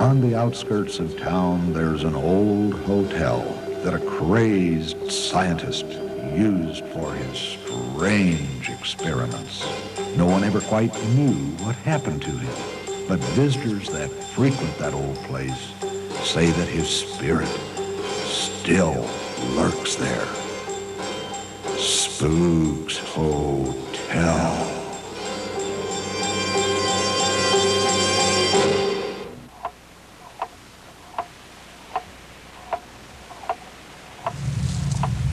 On the outskirts of town, there's an old hotel that a crazed scientist used for his strange experiments. No one ever quite knew what happened to him, but visitors that frequent that old place say that his spirit still lurks there. Spooks Hotel.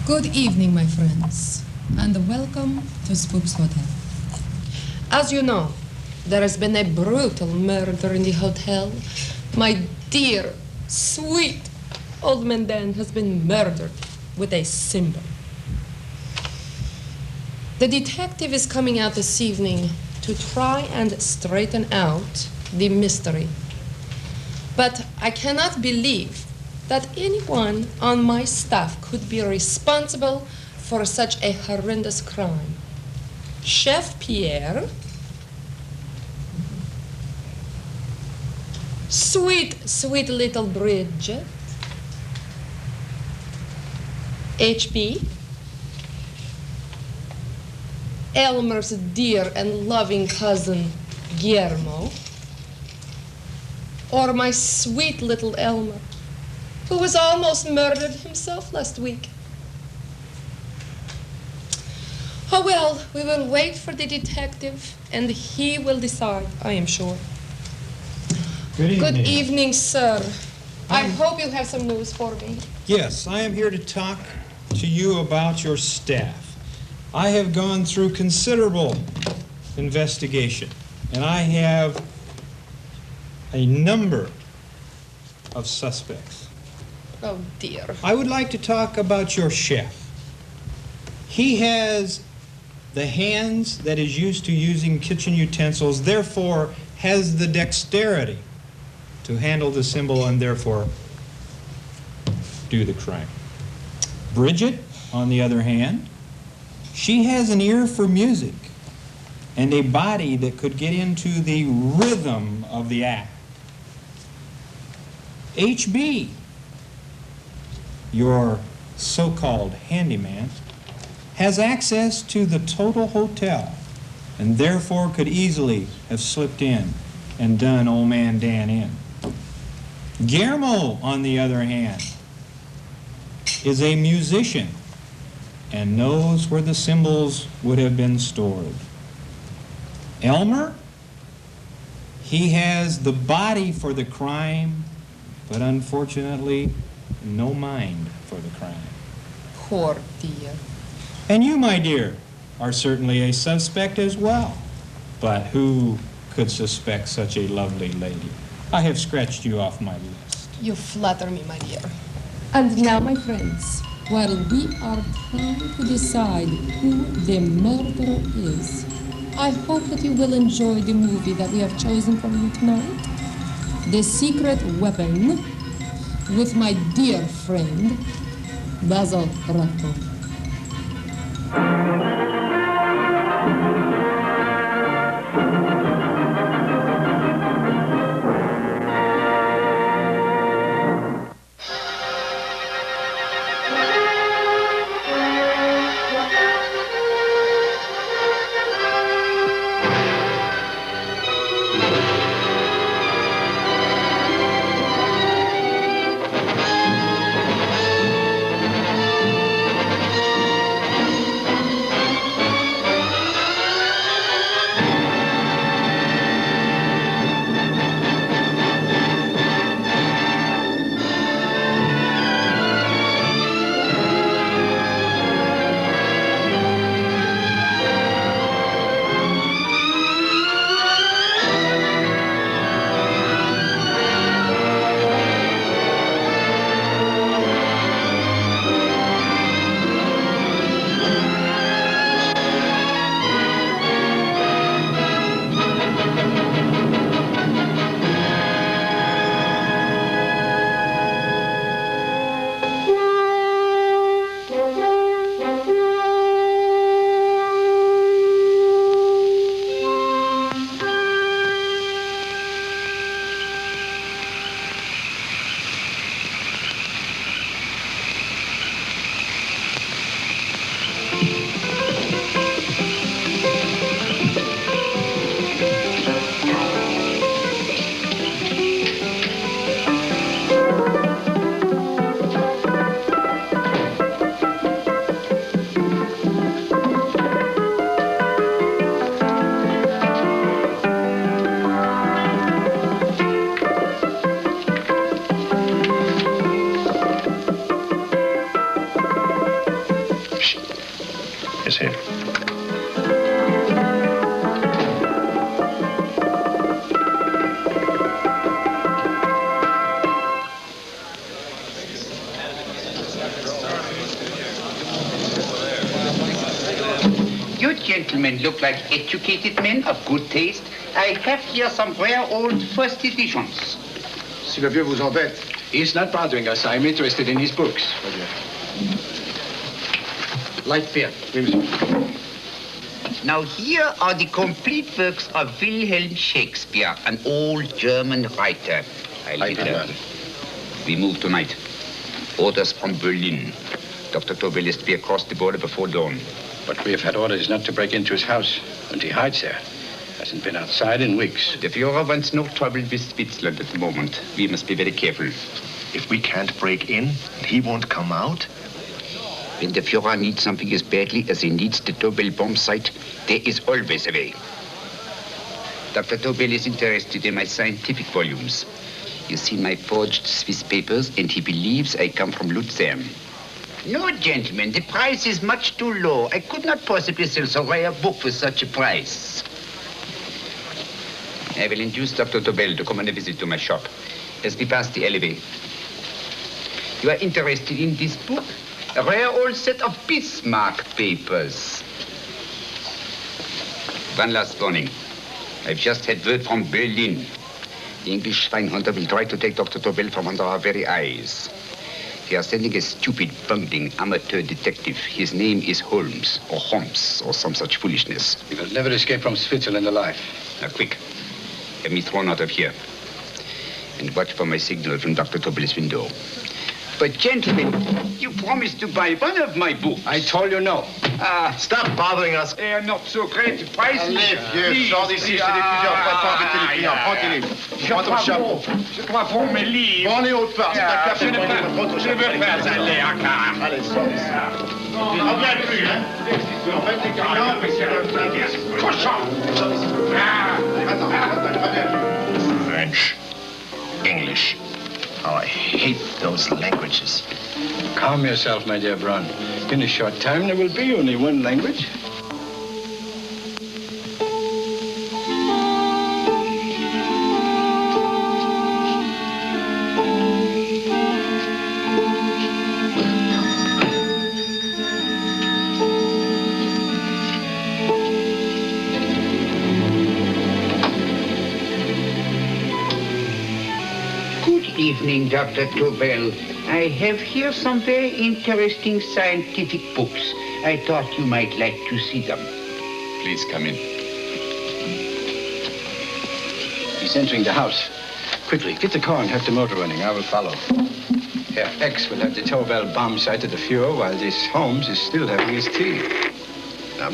Good evening, my friends, and welcome to Spooks Hotel. As you know, there has been a brutal murder in the hotel. My dear, sweet old man Dan has been murdered with a cymbal. The detective is coming out this evening to try and straighten out the mystery. But I cannot believe that anyone on my staff could be responsible for such a horrendous crime. Chef Pierre, sweet, sweet little Bridget, H.P., Elmer's dear and loving cousin, Guillermo, or my sweet little Elmer, who was almost murdered himself last week. Oh, well, we will wait for the detective, and he will decide, I am sure. Good evening. Good evening, sir. I hope you have some news for me. Yes, I am here to talk to you about your staff. I have gone through considerable investigation, and I have a number of suspects. Oh, dear. I would like to talk about your chef. He has the hands that is used to using kitchen utensils, therefore has the dexterity to handle the cymbal and therefore do the crime. Bridget, on the other hand, she has an ear for music and a body that could get into the rhythm of the act. H.B., your so-called handyman, has access to the total hotel and therefore could easily have slipped in and done old man Dan in. Guillermo, on the other hand, is a musician and knows where the cymbals would have been stored. Elmer, he has the body for the crime, but unfortunately, no mind for the crime. Poor dear. And you, my dear, are certainly a suspect as well. But who could suspect such a lovely lady? I have scratched you off my list. You flatter me, my dear. And now, my friends, while we are trying to decide who the murderer is, I hope that you will enjoy the movie that we have chosen for you tonight, The Secret Weapon, with my dear friend, Basil Rathbone. here. You gentlemen look like educated men of good taste. I have here some rare old first editions. Si le vieux vous embête. He's not bothering us. I'm interested in his books. Light beer. Oui, monsieur. Now here are the complete works of Wilhelm Shakespeare, an old German writer. Light beer. We move tonight. Orders from Berlin. Dr. Tobel is to be across the border before dawn. But we have had orders not to break into his house, and he hides there. Hasn't been outside in weeks. The Führer wants no trouble with Switzerland at the moment. We must be very careful. If we can't break in, and he won't come out? When the Führer needs something as badly as he needs the Tobel bomb site, there is always a way. Dr. Tobel is interested in my scientific volumes. He's seen my forged Swiss papers, and he believes I come from Luzern. No, gentlemen, the price is much too low. I could not possibly sell so rare a book for such a price. I will induce Dr. Tobel to come on a visit to my shop as we pass the alleyway. You are interested in this book? A rare old set of Bismarck papers. One last warning. I've just had word from Berlin. The English Schweinhunter will try to take Dr. Tobel from under our very eyes. They are sending a stupid, bungling amateur detective. His name is Holmes, or some such foolishness. He will never escape from Switzerland alive. Now, quick. Have me thrown out of here. And watch for my signal from Dr. Tobel's window. But, gentlemen, you promised to buy one of my books. I told you no. Stop bothering us. They are not so great prices. Allez, vieux, sors d'ici, c'est des plusieurs fois pas embêter les clients. Prends tes livres. Prends ton chapeau. Je crois pour mes livres. Prends les hautes parts, c'est un café. Prends ton Je chapeau. veux pas aller à car. Allez, sors d'ici. Tu ne reviens plus, hein? En fait, les clients, c'est le plein. Cochon. Attends, reviens plus. French, English. Oh, I hate those languages. Calm yourself, my dear Braun. In a short time, there will be only one language. Evening, Dr. Tobel. I have here some very interesting scientific books. I thought you might like to see them. Please come in. He's entering the house. Quickly, get the car and have the motor running. I will follow. Herr X will have the Tobel bomb site at the Führer while this Holmes is still having his tea. Now,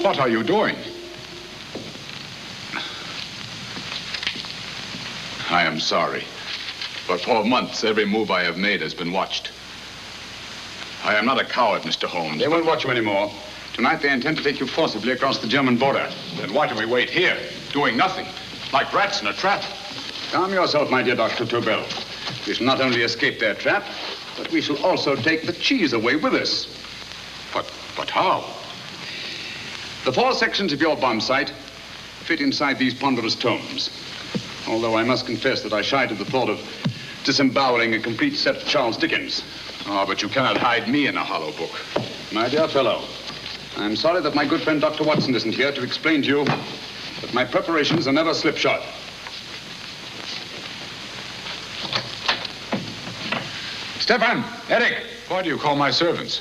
What are you doing? I am sorry, but for months, every move I have made has been watched. I am not a coward, Mr. Holmes. They won't watch you anymore. Tonight, they intend to take you forcibly across the German border. Then why do we wait here, doing nothing, like rats in a trap? Calm yourself, my dear Dr. Tobel. We shall not only escape their trap, but we shall also take the cheese away with us. But how? The 4 sections of your bomb site fit inside these ponderous tomes. Although I must confess that I shied at the thought of disemboweling a complete set of Charles Dickens. Oh, but you cannot hide me in a hollow book. My dear fellow, I'm sorry that my good friend Dr. Watson isn't here to explain to you that my preparations are never slipshod. Stefan, Eric, why do you call my servants?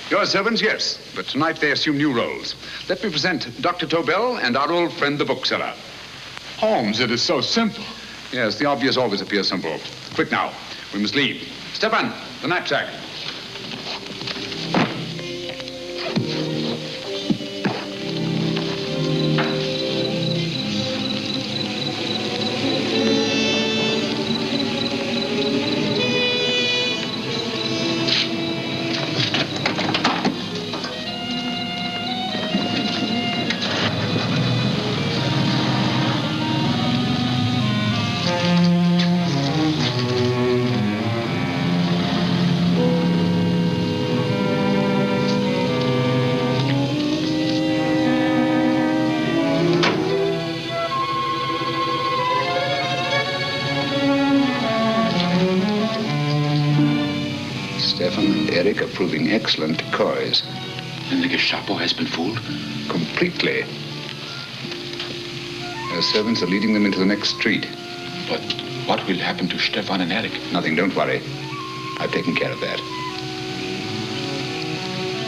Your servants, yes, but tonight they assume new roles. Let me present Dr. Tobel and our old friend, the bookseller. Holmes, it is so simple. Yes, the obvious always appears simple. Quick now, we must leave. Stefan, the knapsack. proving excellent decoys. Then the Gestapo has been fooled? Completely. Their servants are leading them into the next street. But what will happen to Stefan and Eric? Nothing, don't worry. I've taken care of that.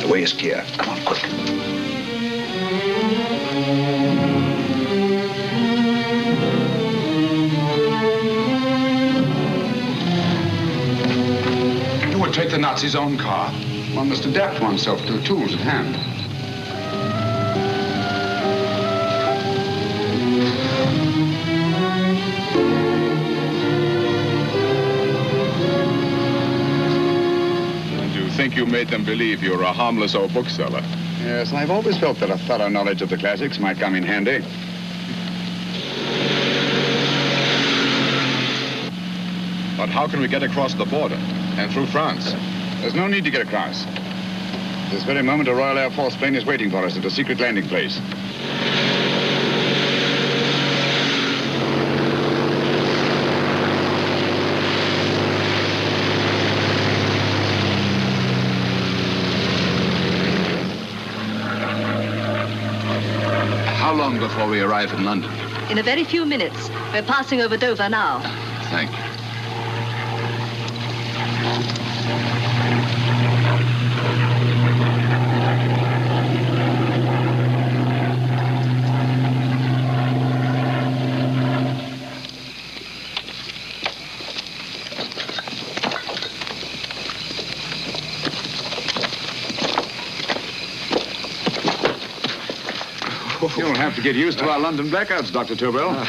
The way is clear. Come on, quick. You would take the Nazis' own car? One must adapt oneself to the tools at hand. I think you made them believe you were a harmless old bookseller. Yes, I've always felt that a thorough knowledge of the classics might come in handy. But how can we get across the border and through France? There's no need to get across. This very moment, a Royal Air Force plane is waiting for us at a secret landing place. How long before we arrive in London? In a very few minutes. We're passing over Dover now. Thank you. You'll have to get used to our London blackouts, Dr. Tobel.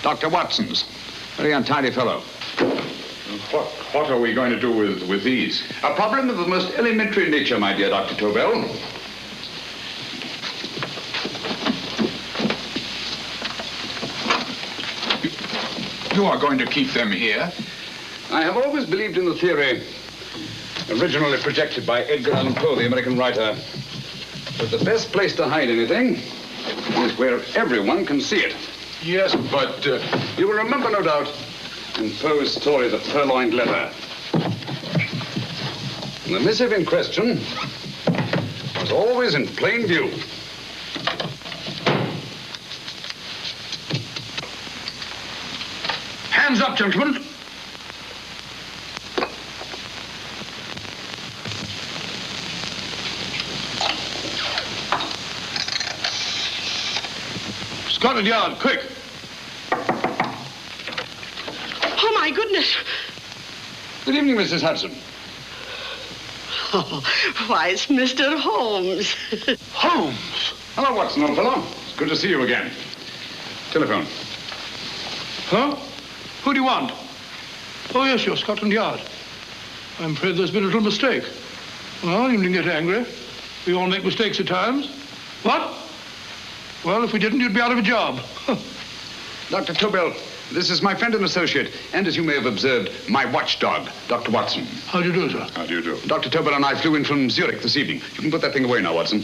Dr. Watson's. Very untidy fellow. What are we going to do with these? A problem of the most elementary nature, my dear Dr. Tobel. You are going to keep them here? I have always believed in the theory, originally projected by Edgar Allan Poe, the American writer, that the best place to hide anything is where everyone can see it. Yes, but... You will remember, no doubt, in Poe's story, The Purloined Letter. The missive in question was always in plain view. Hands up, gentlemen. Scotland Yard, quick. Oh, my goodness. Good evening, Mrs. Hudson. Oh, why, it's Mr. Holmes. Holmes. Hello, Watson, old fellow. It's good to see you again. Telephone. Huh? Who do you want? Oh, yes, you're Scotland Yard. I'm afraid there's been a little mistake. Well, you needn't get angry. We all make mistakes at times. What? Well, if we didn't, you'd be out of a job. Dr. Tobel, this is my friend and associate, and as you may have observed, my watchdog, Dr. Watson. How do you do, sir? How do you do? Dr. Tobel and I flew in from Zurich this evening. You can put that thing away now, Watson.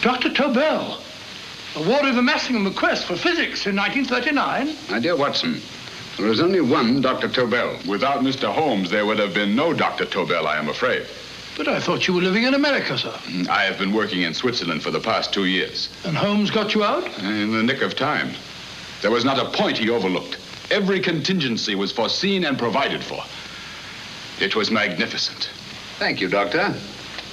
Dr. Tobel, awarded the Massingham Quest for physics in 1939. My dear Watson, there is only one Dr. Tobel. Without Mr. Holmes, there would have been no Dr. Tobel, I am afraid. But I thought you were living in America, sir. I have been working in Switzerland for the past 2 years. And Holmes got you out? In the nick of time. There was not a point he overlooked. Every contingency was foreseen and provided for. It was magnificent. Thank you, Doctor.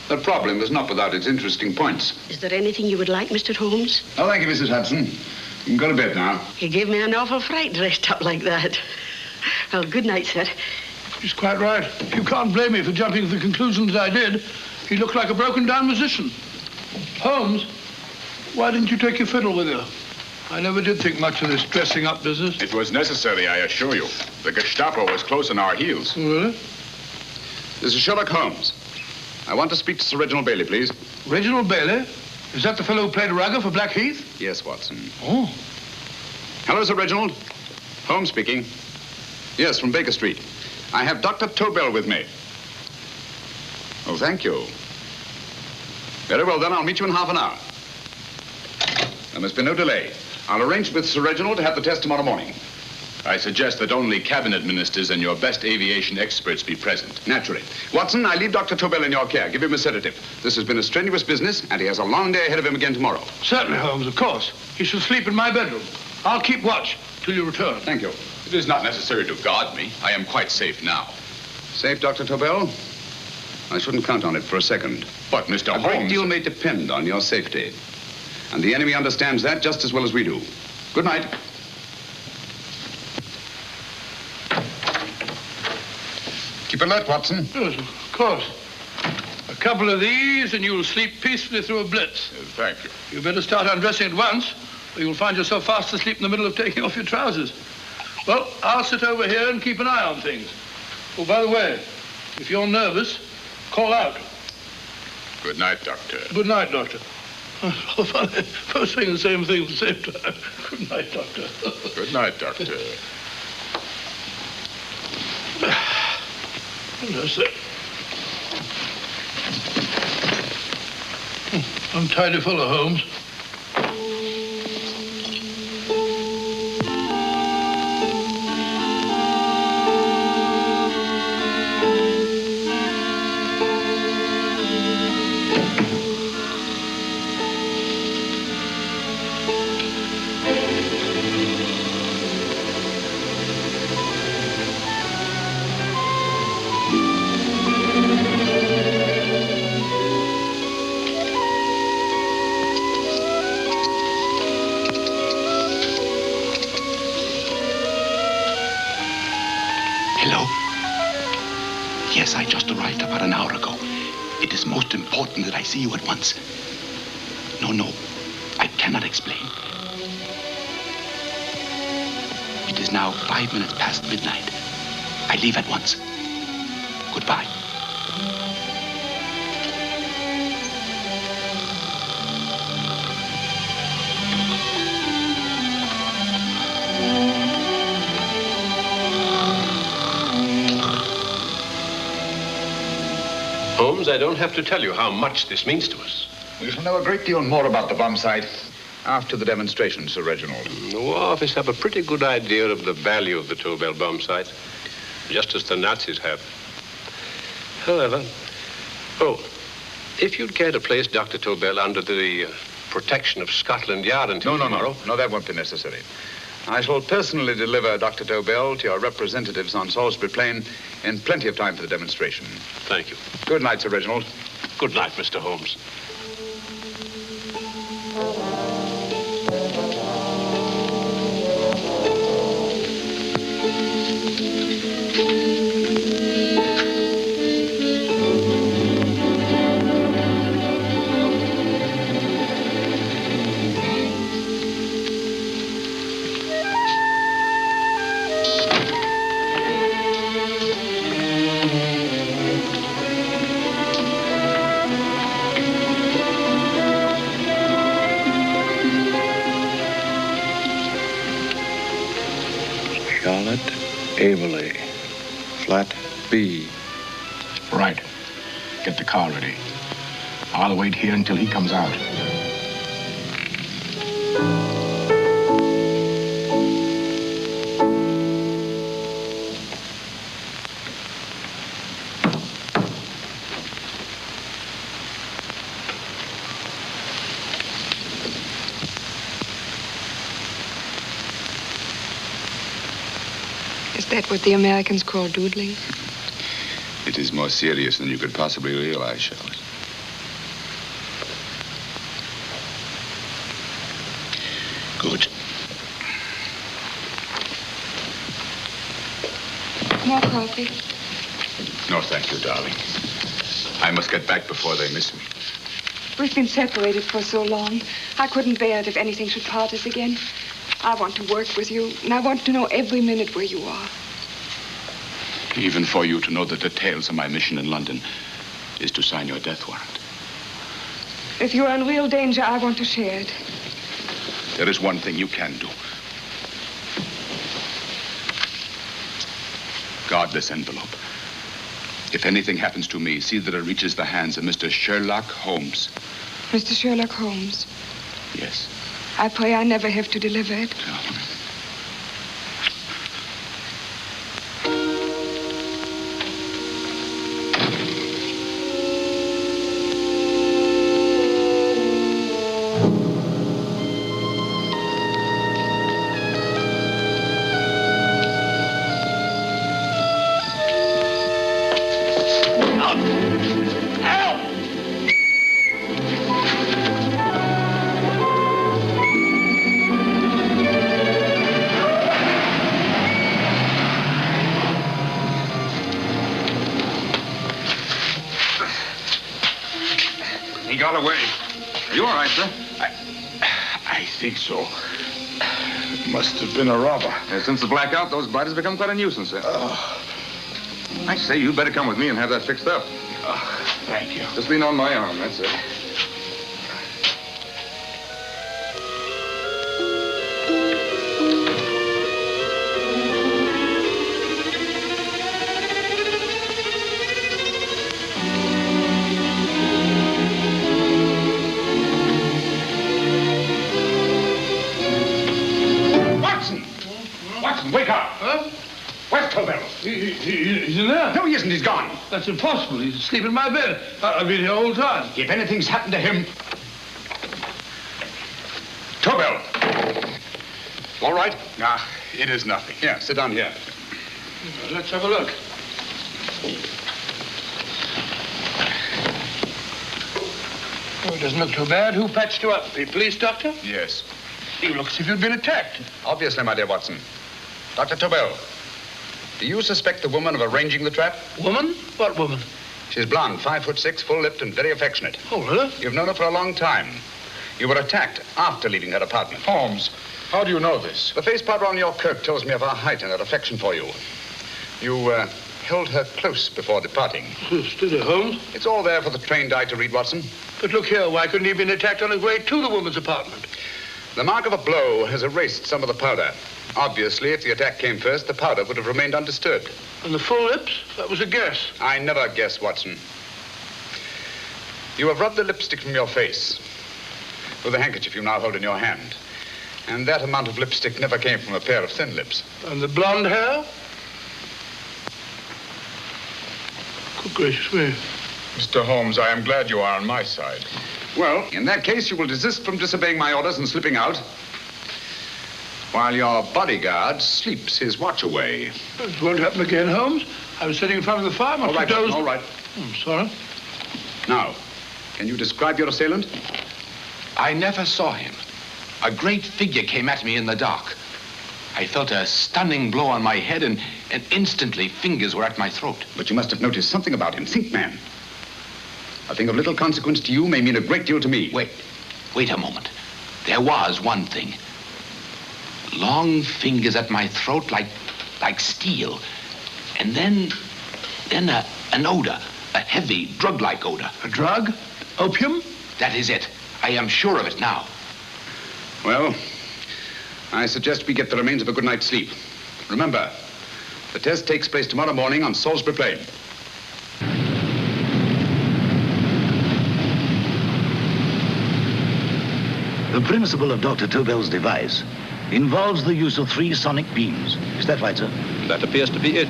The problem was not without its interesting points. Is there anything you would like, Mr. Holmes? Oh, thank you, Mrs. Hudson. You can go to bed now. He gave me an awful fright dressed up like that. Well, good night, sir. He's quite right. You can't blame me for jumping to the conclusions I did. He looked like a broken-down musician. Holmes, why didn't you take your fiddle with you? I never did think much of this dressing-up business. It was necessary, I assure you. The Gestapo was close on our heels. Really? This is Sherlock Holmes. I want to speak to Sir Reginald Bailey, please. Reginald Bailey? Is that the fellow who played Rugger for Blackheath? Yes, Watson. Oh. Hello, Sir Reginald. Holmes speaking. Yes, from Baker Street. I have Dr. Tobel with me. Oh, thank you. Very well, then. I'll meet you in half an hour. There must be no delay. I'll arrange with Sir Reginald to have the test tomorrow morning. I suggest that only cabinet ministers and your best aviation experts be present. Naturally. Watson, I leave Dr. Tobel in your care. Give him a sedative. This has been a strenuous business, and he has a long day ahead of him again tomorrow. Certainly, Holmes, of course. He shall sleep in my bedroom. I'll keep watch till you return. Thank you. It is not necessary to guard me. I am quite safe now. Safe, Dr. Tobel? I shouldn't count on it for a second. But, Mr. Holmes... A great deal may depend on your safety. And the enemy understands that just as well as we do. Good night. Keep alert, Watson. Yes, of course. A couple of these and you'll sleep peacefully through a blitz. Thank you. You better start undressing at once, or you'll find yourself fast asleep in the middle of taking off your trousers. Well, I'll sit over here and keep an eye on things. Oh, by the way, if you're nervous, call out. Good night, Doctor. Good night, Doctor. Both saying the same thing at the same time. Good night, Doctor. Good night, Doctor. No, sir. Untidy fellow, Holmes. Yes, I just arrived about an hour ago. It is most important that I see you at once. No, I cannot explain. It is now 5 minutes past midnight. I leave at once. Goodbye. Holmes, I don't have to tell you how much this means to us. We shall know a great deal more about the bomb sight after the demonstration, Sir Reginald. The War Office have a pretty good idea of the value of the Tobel bomb sight, just as the Nazis have. However, if you'd care to place Dr. Tobel under the protection of Scotland Yard until tomorrow... No, that won't be necessary. I shall personally deliver Dr. Tobel to your representatives on Salisbury Plain in plenty of time for the demonstration. Thank you. Good night, Sir Reginald. Good night, Mr. Holmes. Averley, flat B. Right. Get the car ready. I'll wait here until he comes out. Is that what the Americans call doodling? It is more serious than you could possibly realize, Charlotte. Good. More coffee? No, thank you, darling. I must get back before they miss me. We've been separated for so long. I couldn't bear it if anything should part us again. I want to work with you, and I want to know every minute where you are. Even for you to know the details of my mission in London is to sign your death warrant. If you're in real danger, I want to share it. There is one thing you can do. Guard this envelope. If anything happens to me, see that it reaches the hands of Mr. Sherlock Holmes. Mr. Sherlock Holmes, Yes. I pray I never have to deliver it. He got away. Are you all right, sir? I think so. Must have been a robber. Since the blackout, those blighters become quite a nuisance, sir. I say, you better come with me and have that fixed up. Thank you. Just lean on my arm, that's it. Watson, wake up. Huh? Where's Tobel? He's in there. No, he isn't. He's gone. That's impossible. He's asleep in my bed. I've been here all the time. If anything's happened to him... Tobel! All right? Nah, it is nothing. Yeah, sit down here. Let's have a look. Oh, it doesn't look too bad. Who patched you up? The police doctor? Yes. You look as if you'd been attacked. Obviously, my dear Watson. Dr. Tobel, do you suspect the woman of arranging the trap? Woman? What woman? She's blonde, 5'6", full-lipped, and very affectionate. Oh, really? You've known her for a long time. You were attacked after leaving her apartment. Holmes, how do you know this? The face powder on your coat tells me of her height and her affection for you. You held her close before departing. Did it, Holmes? It's all there for the trained eye to read, Watson. But look here, why couldn't he have been attacked on his way to the woman's apartment? The mark of a blow has erased some of the powder. Obviously, if the attack came first, the powder would have remained undisturbed. And the full lips? That was a guess. I never guess, Watson. You have rubbed the lipstick from your face with the handkerchief you now hold in your hand. And that amount of lipstick never came from a pair of thin lips. And the blonde hair? Good gracious me. Mr. Holmes, I am glad you are on my side. Well, in that case, you will desist from disobeying my orders and slipping out while your bodyguard sleeps his watch away. It won't happen again, Holmes. I was sitting in front of the fire. All right, Watson, all right. I'm sorry. Now, can you describe your assailant? I never saw him. A great figure came at me in the dark. I felt a stunning blow on my head, and instantly fingers were at my throat. But you must have noticed something about him. Think, man. A thing of little consequence to you may mean a great deal to me. Wait a moment. There was one thing. Long fingers at my throat like steel. And then an odor, a heavy, drug-like odor. A drug? Opium? That is it. I am sure of it now. Well, I suggest we get the remains of a good night's sleep. Remember, the test takes place tomorrow morning on Salisbury Plain. The principle of Dr. Tobel's device involves the use of 3 sonic beams. Is that right, sir? That appears to be it.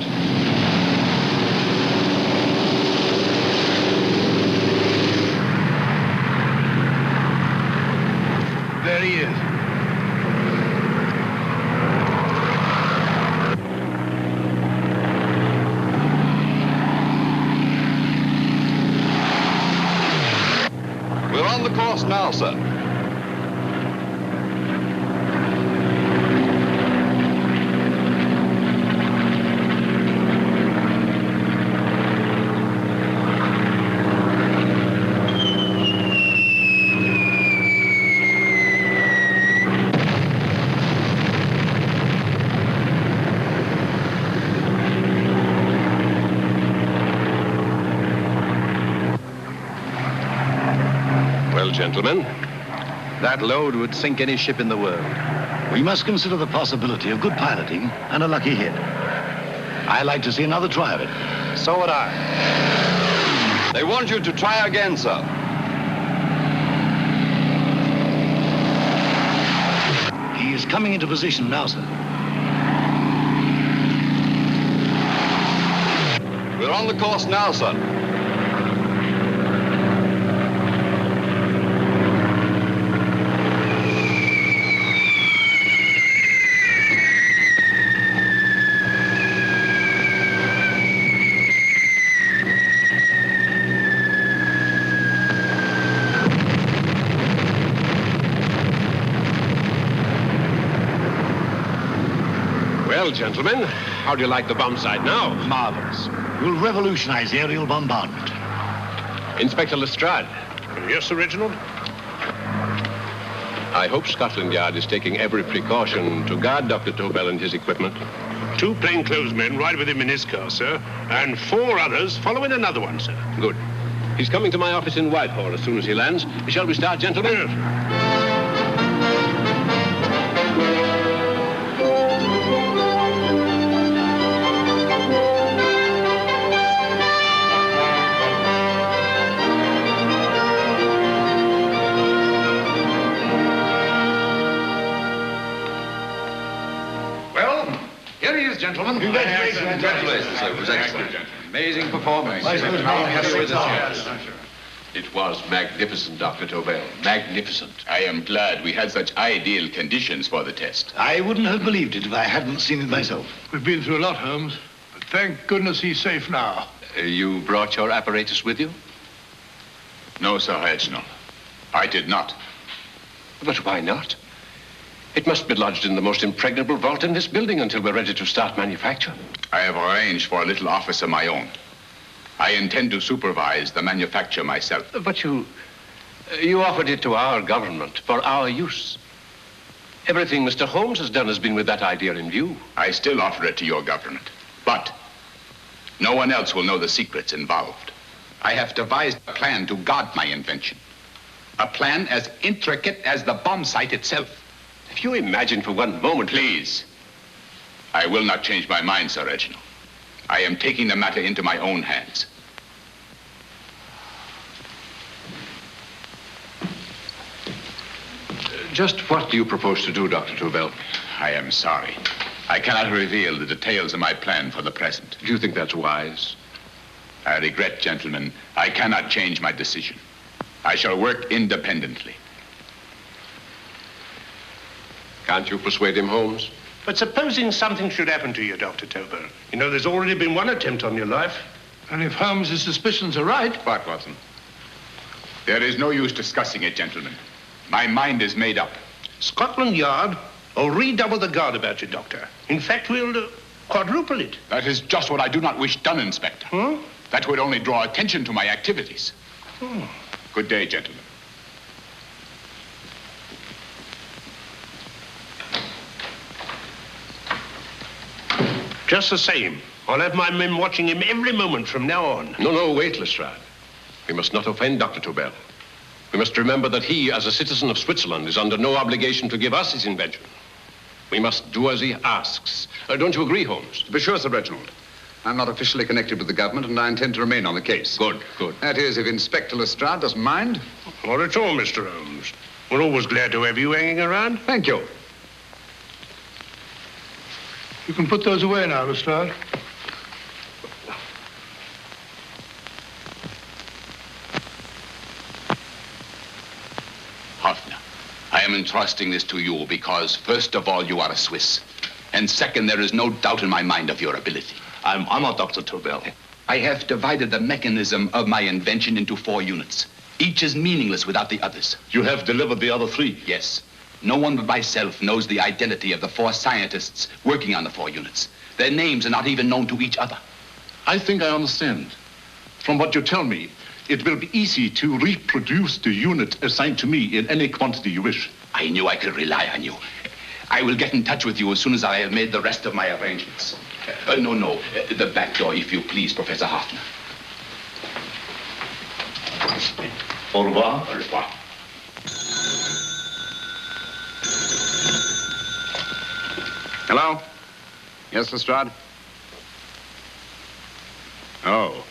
There he is. We're on the course now, sir. gentlemen. That load would sink any ship in the world. We must consider the possibility of good piloting and a lucky hit. I like to see another try of it. So would I. They want you to try again, sir. He is coming into position now, sir. We're on the course now, sir. Well, gentlemen, how do you like the bomb sight now? Marvelous. We'll revolutionize aerial bombardment. Inspector Lestrade. Yes, Sir Reginald? I hope Scotland Yard is taking every precaution to guard Dr. Tobel and his equipment. 2 plainclothesmen ride with him in his car, sir, and 4 others follow in another one, sir. Good. He's coming to my office in Whitehall as soon as he lands. Shall we start, gentlemen? Yes. Gentlemen. Congratulations, sir. It was excellent. Amazing performance. It was magnificent, Dr. Tobel. Magnificent. I am glad we had such ideal conditions for the test. I wouldn't have believed it if I hadn't seen it myself. We've been through a lot, Holmes, but thank goodness he's safe now. You brought your apparatus with you? No, Sir Reginald. I did not. But why not? It must be lodged in the most impregnable vault in this building until we're ready to start manufacture. I have arranged for a little office of my own. I intend to supervise the manufacture myself. But you offered it to our government for our use. Everything Mr. Holmes has done has been with that idea in view. I still offer it to your government, but no one else will know the secrets involved. I have devised a plan to guard my invention. A plan as intricate as the bomb sight itself. If you imagine for one moment... Please. I will not change my mind, Sir Reginald. I am taking the matter into my own hands. Just what do you propose to do, Dr. Tobel? I am sorry. I cannot reveal the details of my plan for the present. Do you think that's wise? I regret, gentlemen, I cannot change my decision. I shall work independently. Can't you persuade him, Holmes? But supposing something should happen to you, Dr. Tobel. You know, there's already been one attempt on your life. And if Holmes' suspicions are right... What, Watson? There is no use discussing it, gentlemen. My mind is made up. Scotland Yard will redouble the guard about you, Doctor. In fact, we'll quadruple it. That is just what I do not wish done, Inspector. Huh? That would only draw attention to my activities. Good day, gentlemen. Just the same, I'll have my men watching him every moment from now on. No, wait, Lestrade. We must not offend Dr. Tobel. We must remember that he, as a citizen of Switzerland, is under no obligation to give us his invention. We must do as he asks. Don't you agree, Holmes? To be sure, Sir Reginald. I'm not officially connected with the government, and I intend to remain on the case. Good. That is, if Inspector Lestrade doesn't mind. Not at all, Mr. Holmes. We're always glad to have you hanging around. Thank you. You can put those away now, Lestrade. Hoffner, I am entrusting this to you because, first of all, you are a Swiss. And second, there is no doubt in my mind of your ability. I'm honored, Dr. Tobel. I have divided the mechanism of my invention into 4 units. Each is meaningless without the others. You have delivered the other 3? Yes. No one but myself knows the identity of the 4 scientists working on the 4 units. Their names are not even known to each other. I think I understand. From what you tell me, it will be easy to reproduce the unit assigned to me in any quantity you wish. I knew I could rely on you. I will get in touch with you as soon as I have made the rest of my arrangements. No. The back door, if you please, Professor Hoffner. Au revoir. Au revoir. Hello? Yes, Lestrade? Oh.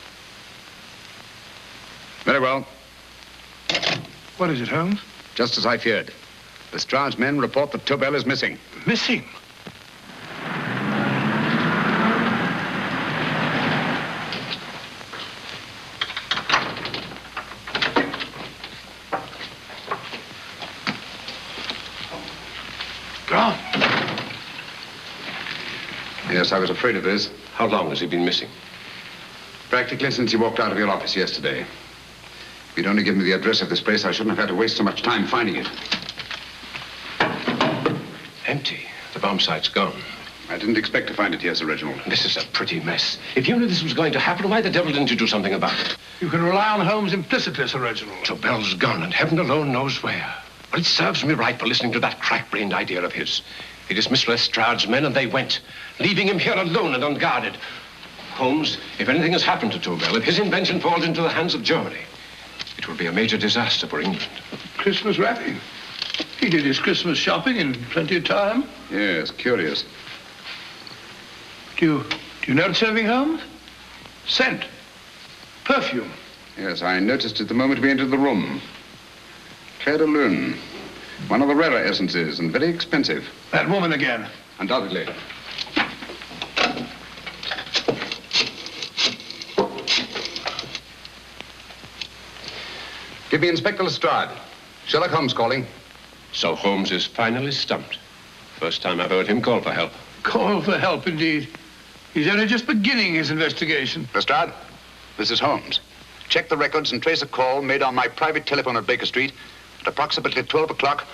Very well. What is it, Holmes? Just as I feared. Lestrade's men report that Tobel is missing. Missing? Gone. Yes, I was afraid of this. How long has he been missing? Practically since he walked out of your office yesterday. If you'd only given me the address of this place, I shouldn't have had to waste so much time finding it. Empty. The bomb site's gone. I didn't expect to find it here, Sir Reginald. This is a pretty mess. If you knew this was going to happen, why the devil didn't you do something about it? You can rely on Holmes implicitly, Sir Reginald. Tobel's gone, and heaven alone knows where. But it serves me right for listening to that crack-brained idea of his. He dismissed Lestrade's men, and they went, leaving him here alone and unguarded. Holmes, if anything has happened to Tobel, if his invention falls into the hands of Germany, it will be a major disaster for England. Christmas wrapping. He did his Christmas shopping in plenty of time. Yes, curious. Do you notice anything, Holmes? Scent. Perfume. Yes, I noticed it the moment we entered the room. Clair de Lune. One of the rarer essences, and very expensive. That woman again. Undoubtedly. Give me Inspector Lestrade. Sherlock Holmes calling. So Holmes is finally stumped. First time I've heard him call for help. Call for help, indeed. He's only just beginning his investigation. Lestrade, this is Holmes. Check the records and trace a call made on my private telephone at Baker Street at approximately 12 o'clock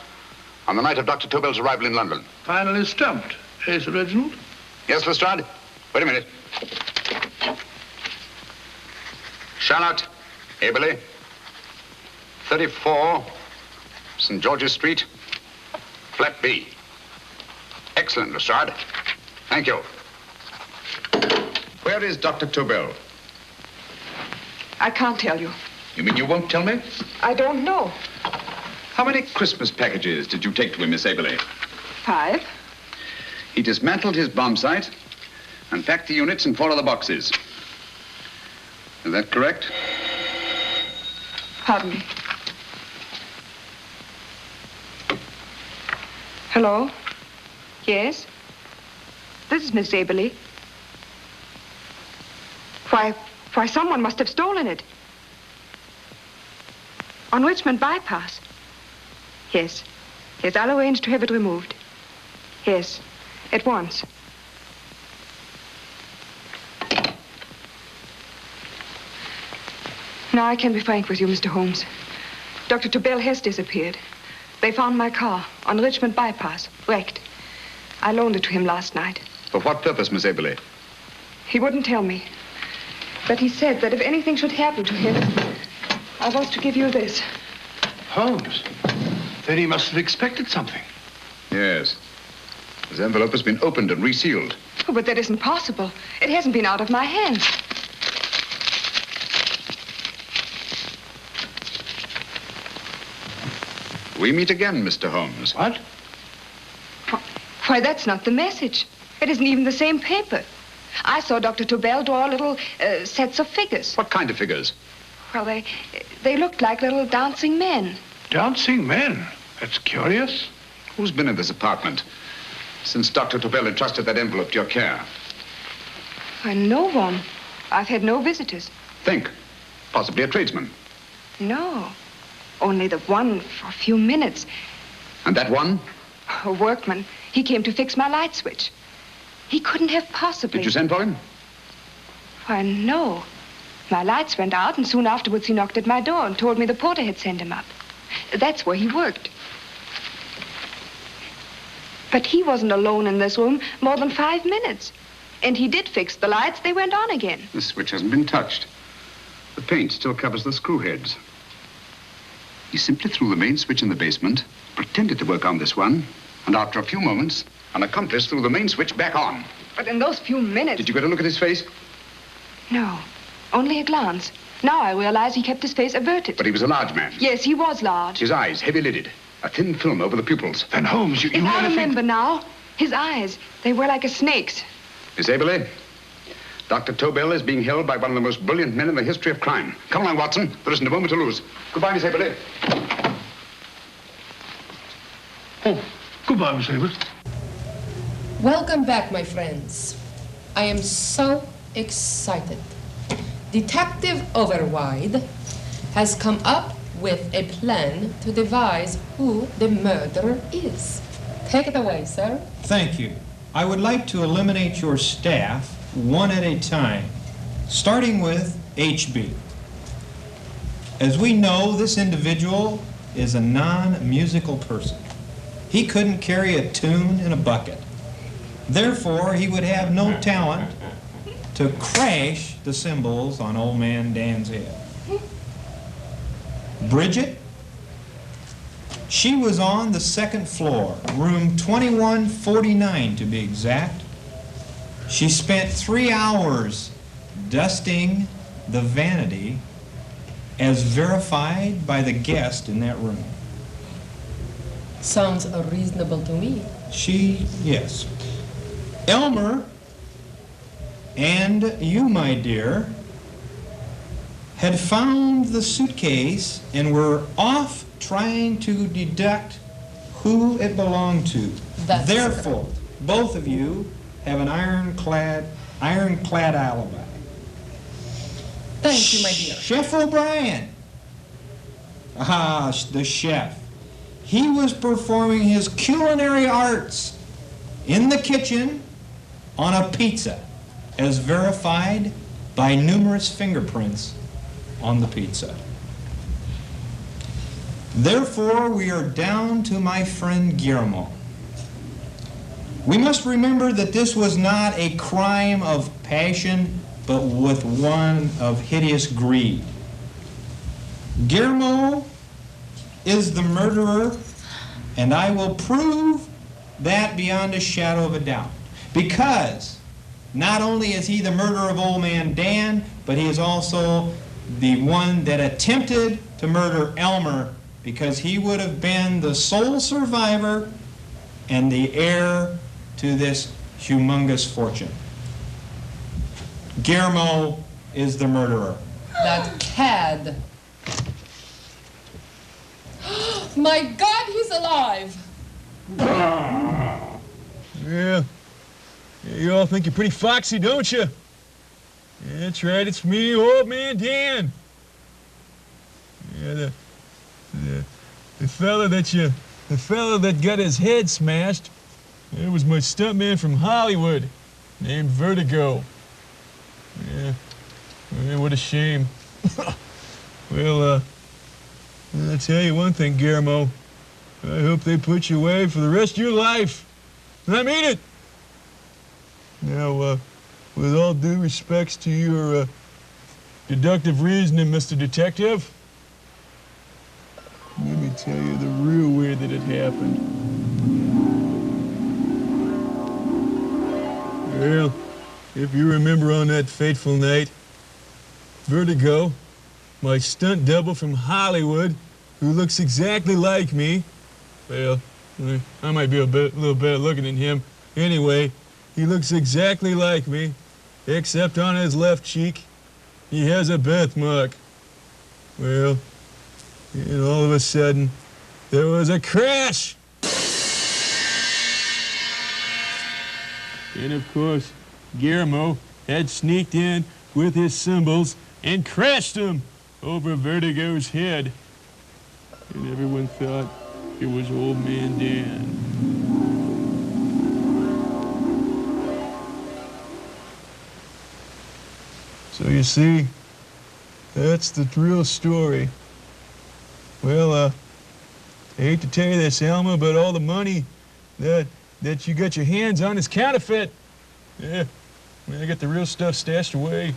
on the night of Dr. Tobel's arrival in London. Finally stumped, eh, Sir Reginald? Yes, Lestrade? Wait a minute. Charlotte, Aberley, 34, St. George's Street, flat B. Excellent, Lestrade. Thank you. Where is Dr. Tobel? I can't tell you. You mean you won't tell me? I don't know. How many Christmas packages did you take to him, Miss Aberley? 5. He dismantled his bomb site and packed the units in 4 other boxes. Is that correct? Pardon me. Hello? Yes? This is Miss Aberley. Why, someone must have stolen it. On Richmond Bypass. Yes. Yes, I'll arrange to have it removed. Yes, at once. Now I can be frank with you, Mr. Holmes. Dr. Tobel has disappeared. They found my car on Richmond Bypass, wrecked. I loaned it to him last night. For what purpose, Miss Aberley? He wouldn't tell me. But he said that if anything should happen to him, I was to give you this. Holmes? Then he must have expected something. Yes. His envelope has been opened and resealed. Oh, but that isn't possible. It hasn't been out of my hands. We meet again, Mr. Holmes. What? Why, that's not the message. It isn't even the same paper. I saw Dr. Tobel draw little sets of figures. What kind of figures? Well, they looked like little dancing men. Dancing men? That's curious. Who's been in this apartment since Dr. Tobel entrusted that envelope to your care? Why, no one. I've had no visitors. Think. Possibly a tradesman. No. Only the one for a few minutes. And that one? A workman. He came to fix my light switch. He couldn't have possibly... Did you send for him? Why, no. My lights went out, and soon afterwards he knocked at my door and told me the porter had sent him up. That's where he worked. But he wasn't alone in this room more than 5 minutes. And he did fix the lights. They went on again. The switch hasn't been touched. The paint still covers the screw heads. He simply threw the main switch in the basement, pretended to work on this one, and after a few moments, an accomplice threw the main switch back on. But in those few minutes... Did you get a look at his face? No, only a glance. Now I realize he kept his face averted. But he was a large man. Yes, he was large. His eyes heavy-lidded, a thin film over the pupils. Then, Holmes, you I remember now. His eyes, they were like a snake's. Miss Aberley, Dr. Tobel is being held by one of the most brilliant men in the history of crime. Come along, Watson. There isn't a moment to lose. Goodbye, Miss Aberley. Oh, goodbye, Miss Aberley. Welcome back, my friends. I am so excited. Detective Overwide has come up with a plan to devise who the murderer is. Take it away, sir. Thank you. I would like to eliminate your staff one at a time, starting with HB. As we know, this individual is a non-musical person. He couldn't carry a tune in a bucket. Therefore, he would have no talent to crash the cymbals on Old Man Dan's head. Bridget, she was on the second floor, room 2149 to be exact. She spent 3 hours dusting the vanity as verified by the guest in that room. Sounds reasonable to me. Yes. Elmer and you, my dear, had found the suitcase and were off trying to deduct who it belonged to. Therefore, both of you have an ironclad alibi. Thank you, my dear. Chef O'Brien. The chef. He was performing his culinary arts in the kitchen on a pizza, as verified by numerous fingerprints on the pizza. Therefore, we are down to my friend Guillermo. We must remember that this was not a crime of passion, but with one of hideous greed. Guillermo is the murderer, and I will prove that beyond a shadow of a doubt. Because not only is he the murderer of Old Man Dan, but he is also the one that attempted to murder Elmer, because he would have been the sole survivor and the heir to this humongous fortune. Guillermo is the murderer. That cad. My God, he's alive! Yeah, you all think you're pretty foxy, don't you? Yeah, that's right, it's me, Old Man Dan. Yeah, the fella that got his head smashed, it was my stuntman from Hollywood, named Vertigo. Yeah, what a shame. Well, I'll tell you one thing, Guillermo. I hope they put you away for the rest of your life. And I mean it. Now, with all due respects to your deductive reasoning, Mr. Detective, let me tell you the real way that it happened. Well, if you remember on that fateful night, Vertigo, my stunt double from Hollywood, who looks exactly like me, well, I might be a little better looking than him. Anyway, he looks exactly like me, except on his left cheek, he has a birthmark. Well, and all of a sudden, there was a crash! And of course, Guillermo had sneaked in with his cymbals and crashed them over Vertigo's head. And everyone thought it was Old Man Dan. So you see, that's the real story. Well, I hate to tell you this, Elma, but all the money that you got your hands on is counterfeit. Yeah, I got the real stuff stashed away.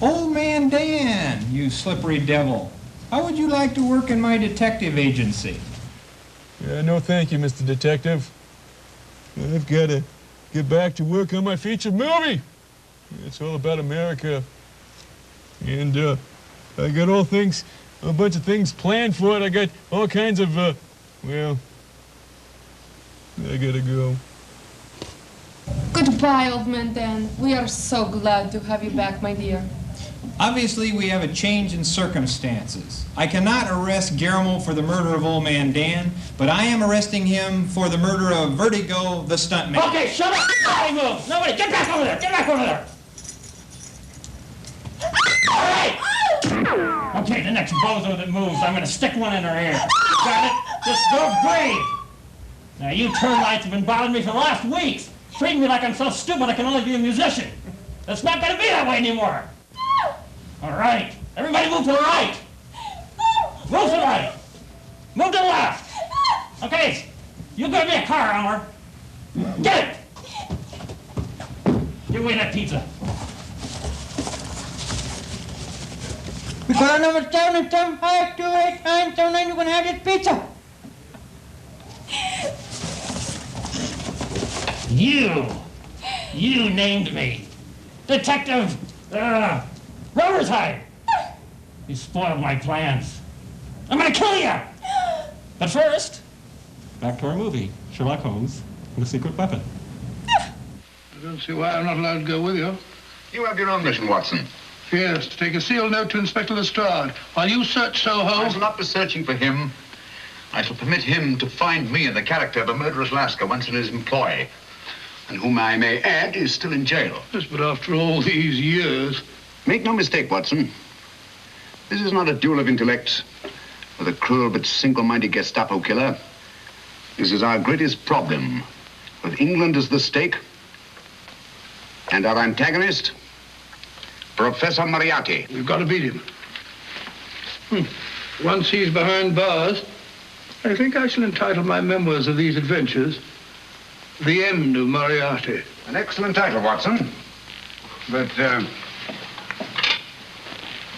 Old Man Dan, you slippery devil. How would you like to work in my detective agency? No, thank you, Mr. Detective. I've got to get back to work on my feature movie. It's all about America. And I got a bunch of things planned for it. I got all kinds of, well, I gotta go. Goodbye, old man Dan. We are so glad to have you back, my dear. Obviously, we have a change in circumstances. I cannot arrest Guillermo for the murder of old man Dan, but I am arresting him for the murder of Vertigo, the stuntman. Okay, shut up! Nobody move! Nobody, get back over there! Get back over there! All right! Okay, the next bozo that moves, I'm gonna stick one in her ear. Got it? Just go brave! Now, you termites have been bothering me for the last weeks, treating me like I'm so stupid I can only be a musician. It's not gonna be that way anymore. All right, everybody move to the right. Move to the right. Move to the left. Okay, you give me a car, Elmer. Get it. Give away that pizza. We got another 77528 you're gonna have this pizza. You named me. Detective, Roverside. You spoiled my plans. I'm gonna kill you! But first, back to our movie, Sherlock Holmes and the Secret Weapon. I don't see why I'm not allowed to go with you. You have your own mission, Watson. Yes, to take a sealed note to Inspector Lestrade while you search Soho. I shall not be searching for him. I shall permit him to find me in the character of a murderous Lascar once in his employ, and whom I may add is still in jail. Yes, but after all these years... Make no mistake, Watson. This is not a duel of intellects with a cruel but single-minded Gestapo killer. This is our greatest problem, with England as the stake, and our antagonist, Professor Moriarty. We've got to beat him. Once he's behind bars, I think I shall entitle my memoirs of these adventures, The End of Moriarty. An excellent title, Watson. But,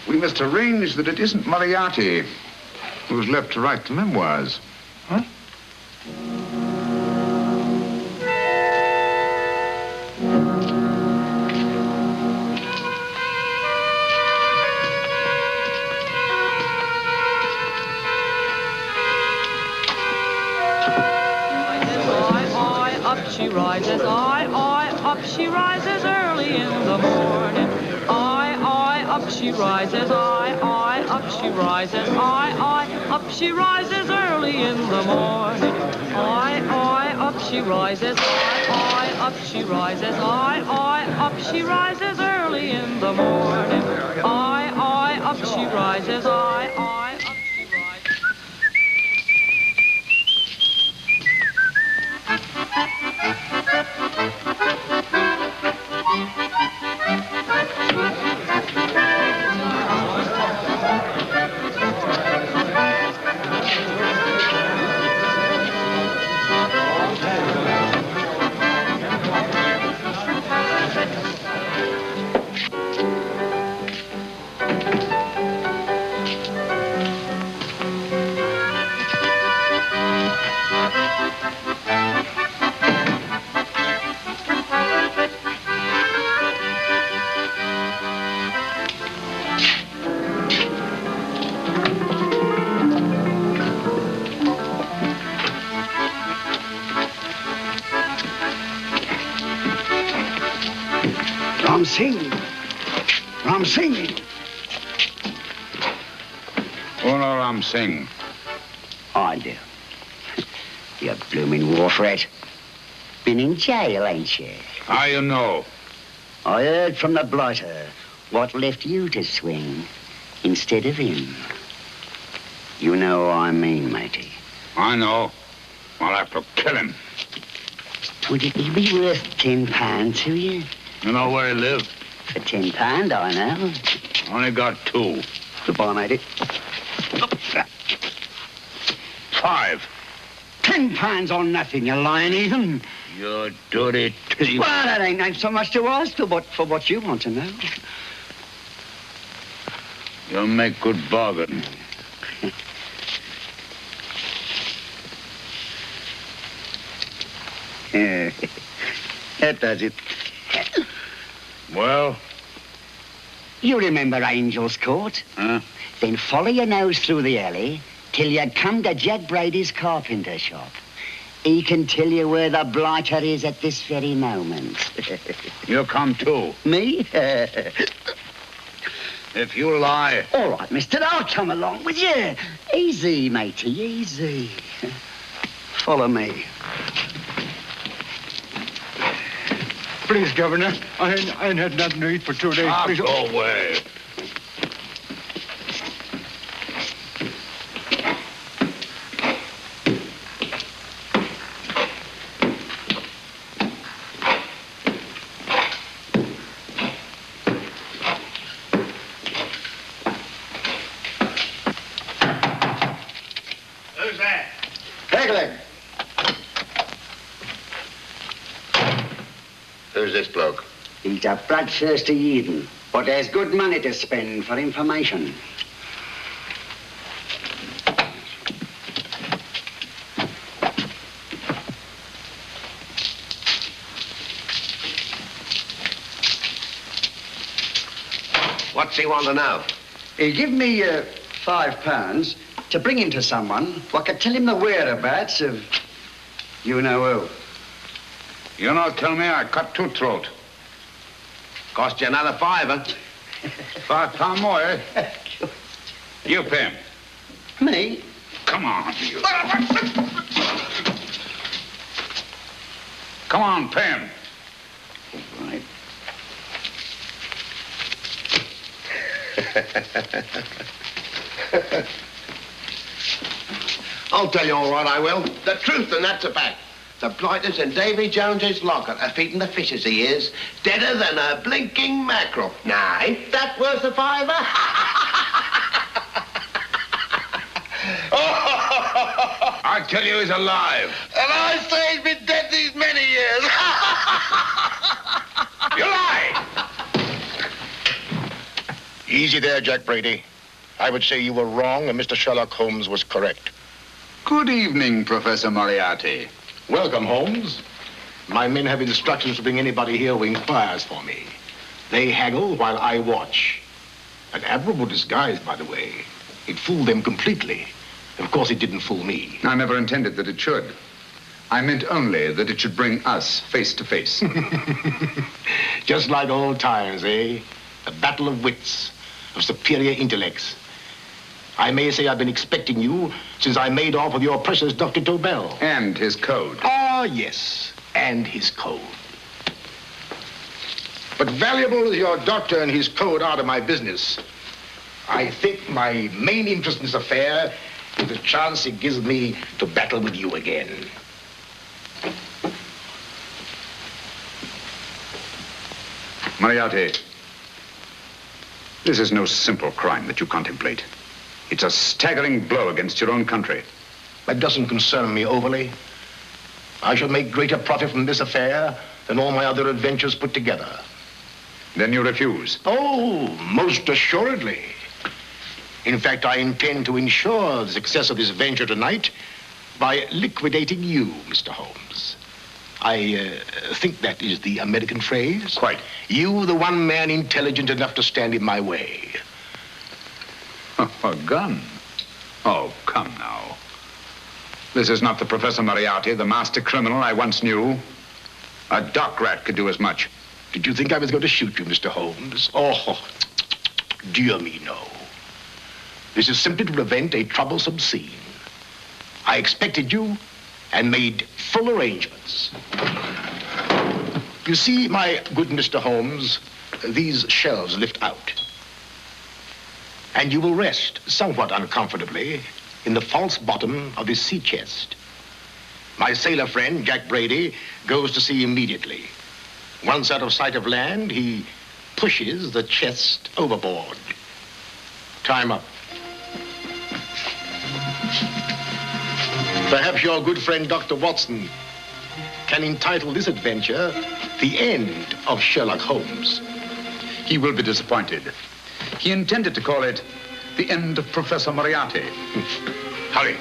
we must arrange that it isn't Moriarty who's left to write the memoirs. Huh? Up she rises, up she rises early in the morning. Up she rises, up she rises, up she rises early in the morning. Up she rises, up she rises, up she rises early in the morning. Up she rises, up she rises. Ram Singh. Oh, no, Ram Singh. I do. You blooming war rat. Been in jail, ain't you? How you know? I heard from the blighter what left you to swing instead of him. You know what I mean, matey. I know. I'll have to kill him. Would it be worth £10 to you? You know where he lives? For £10, I know. Only got 2. Goodbye, matey. 5. £10 on nothing, you lying heathen. You dirty thief. Well, that ain't so much to ask for what you want to know. You'll make good bargain. That does it. Well? You remember Angel's Court? Huh? Then follow your nose through the alley till you come to Jack Brady's carpenter shop. He can tell you where the blighter is at this very moment. You come too. Me? If you lie... All right, mister, I'll come along with you. Easy, matey, easy. Follow me. Please, Governor, I ain't had nothing to eat for 2 days. Please. Go away. Who's that? Pegleg. Who's this bloke? He's a bloodthirsty heathen, but there's good money to spend for information. What's he want to know? He give me £5 to bring him to someone what could tell him the whereabouts of you know who. You not tell me I cut two throat. Cost you another £5. £5 more, eh? You pay him. Me? Come on, you. Come on, pay him. Right. I'll tell you all right, I will. The truth, and that's a fact. The blighters in Davy Jones's locker are feeding the fishes, he is. Deader than a blinking mackerel. Now, ain't that worth a £5? I tell you he's alive. And I say he's been dead these many years. You lie! Easy there, Jack Brady. I would say you were wrong and Mr. Sherlock Holmes was correct. Good evening, Professor Moriarty. Welcome, Holmes. My men have instructions to bring anybody here who inquires for me. They haggle while I watch. An admirable disguise, by the way. It fooled them completely. Of course, it didn't fool me. I never intended that it should. I meant only that it should bring us face to face. Just like old times, eh? A battle of wits, of superior intellects. I may say I've been expecting you since I made off with your precious Dr. Tobel. And his code. Ah, yes, and his code. But valuable as your doctor and his code are to my business, I think my main interest in this affair is the chance it gives me to battle with you again. Moriarty, this is no simple crime that you contemplate. It's a staggering blow against your own country. That doesn't concern me overly. I shall make greater profit from this affair than all my other adventures put together. Then you refuse? Oh, most assuredly. In fact, I intend to ensure the success of this venture tonight by liquidating you, Mr. Holmes. I think that is the American phrase. Quite. You, the one man intelligent enough to stand in my way. A gun? Oh, come now. This is not the Professor Moriarty, the master criminal I once knew. A dock rat could do as much. Did you think I was going to shoot you, Mr. Holmes? Oh, dear me, no. This is simply to prevent a troublesome scene. I expected you and made full arrangements. You see, my good Mr. Holmes, these shelves lift out. And you will rest somewhat uncomfortably in the false bottom of this sea chest. My sailor friend, Jack Brady, goes to sea immediately. Once out of sight of land, he pushes the chest overboard. Time up. Perhaps your good friend, Dr. Watson, can entitle this adventure The End of Sherlock Holmes. He will be disappointed. He intended to call it The End of Professor Moriarty. Hurry.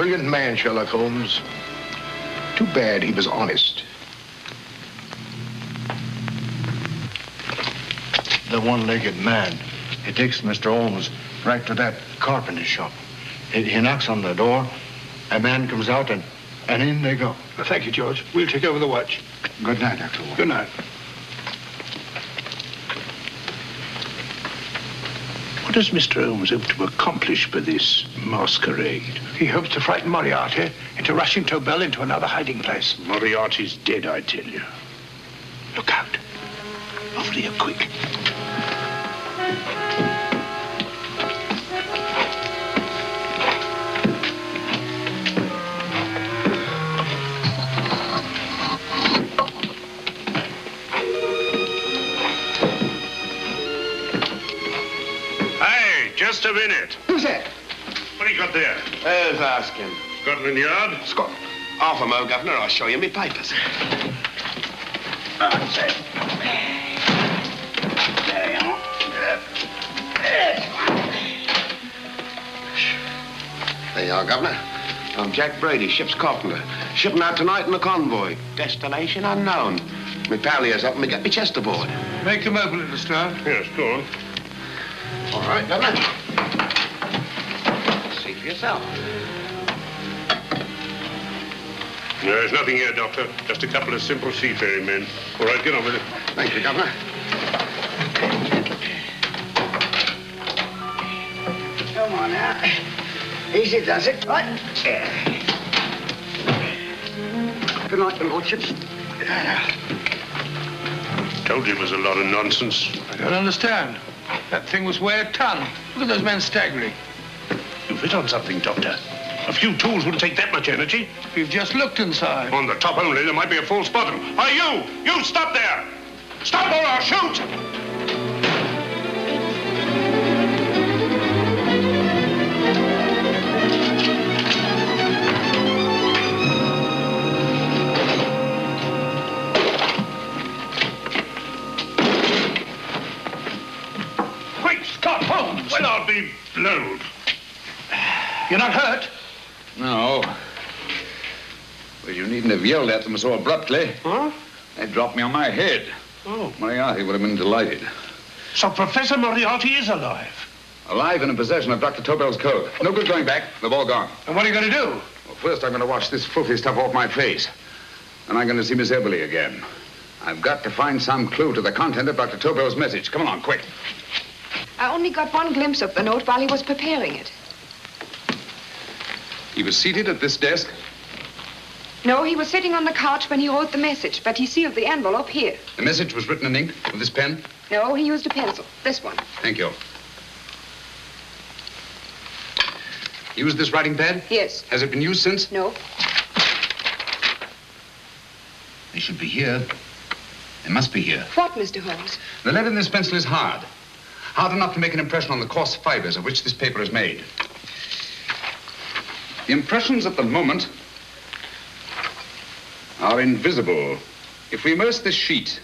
brilliant man, Sherlock Holmes. Too bad he was honest. The one-legged man. He takes Mr. Holmes right to that carpenter shop. He knocks on the door. A man comes out and in they go. Well, thank you, George. We'll take over the watch. Good night, Dr. Holmes. Good night. What does Mr. Holmes hope to accomplish by this masquerade? He hopes to frighten Moriarty into rushing Tobel into another hiding place. Moriarty's dead, I tell you. Look out. Over here, quick. Just a minute. Who's that? What do you got there? Who's asking? Scotland Yard? Scotland. Half a mo, Governor. I'll show you me papers. That's it. There you are. There you are, Governor. I'm Jack Brady, ship's carpenter. Shipping out tonight in a convoy. Destination unknown. My pal here's helping me get my chest aboard. Make them open, little Lestrade. Yes, go on. All right, Governor. See for yourself. No, there's nothing here, Doctor. Just a couple of simple seafaring men. All right, get on with it. Thank you, Governor. Come on now. Easy does it. Right. Good night, your lordships. Told you it was a lot of nonsense. I don't understand. That thing was weigh a ton. Look at those men staggering. You've hit on something, Doctor. A few tools wouldn't take that much energy. We've just looked inside. On the top only, there might be a false bottom. Hey, you stop there! Stop or I'll shoot! Well, I'll be blowed. You're not hurt? No. Well, you needn't have yelled at them so abruptly. Huh? They dropped me on my head. Oh. Moriarty would have been delighted. So Professor Moriarty is alive? Alive and in possession of Dr. Tobel's code. No good going back. They've all gone. And what are you going to do? Well, first I'm going to wash this filthy stuff off my face. Then I'm going to see Miss Eberly again. I've got to find some clue to the content of Dr. Tobel's message. Come along, quick. I only got one glimpse of the note while he was preparing it. He was seated at this desk? No, he was sitting on the couch when he wrote the message, but he sealed the envelope here. The message was written in ink with this pen? No, he used a pencil. This one. Thank you. Used this writing pad? Yes. Has it been used since? No. They should be here. They must be here. What, Mr. Holmes? The lead in this pencil is hard. Hard enough to make an impression on the coarse fibers of which this paper is made. The impressions at the moment are invisible. If we immerse this sheet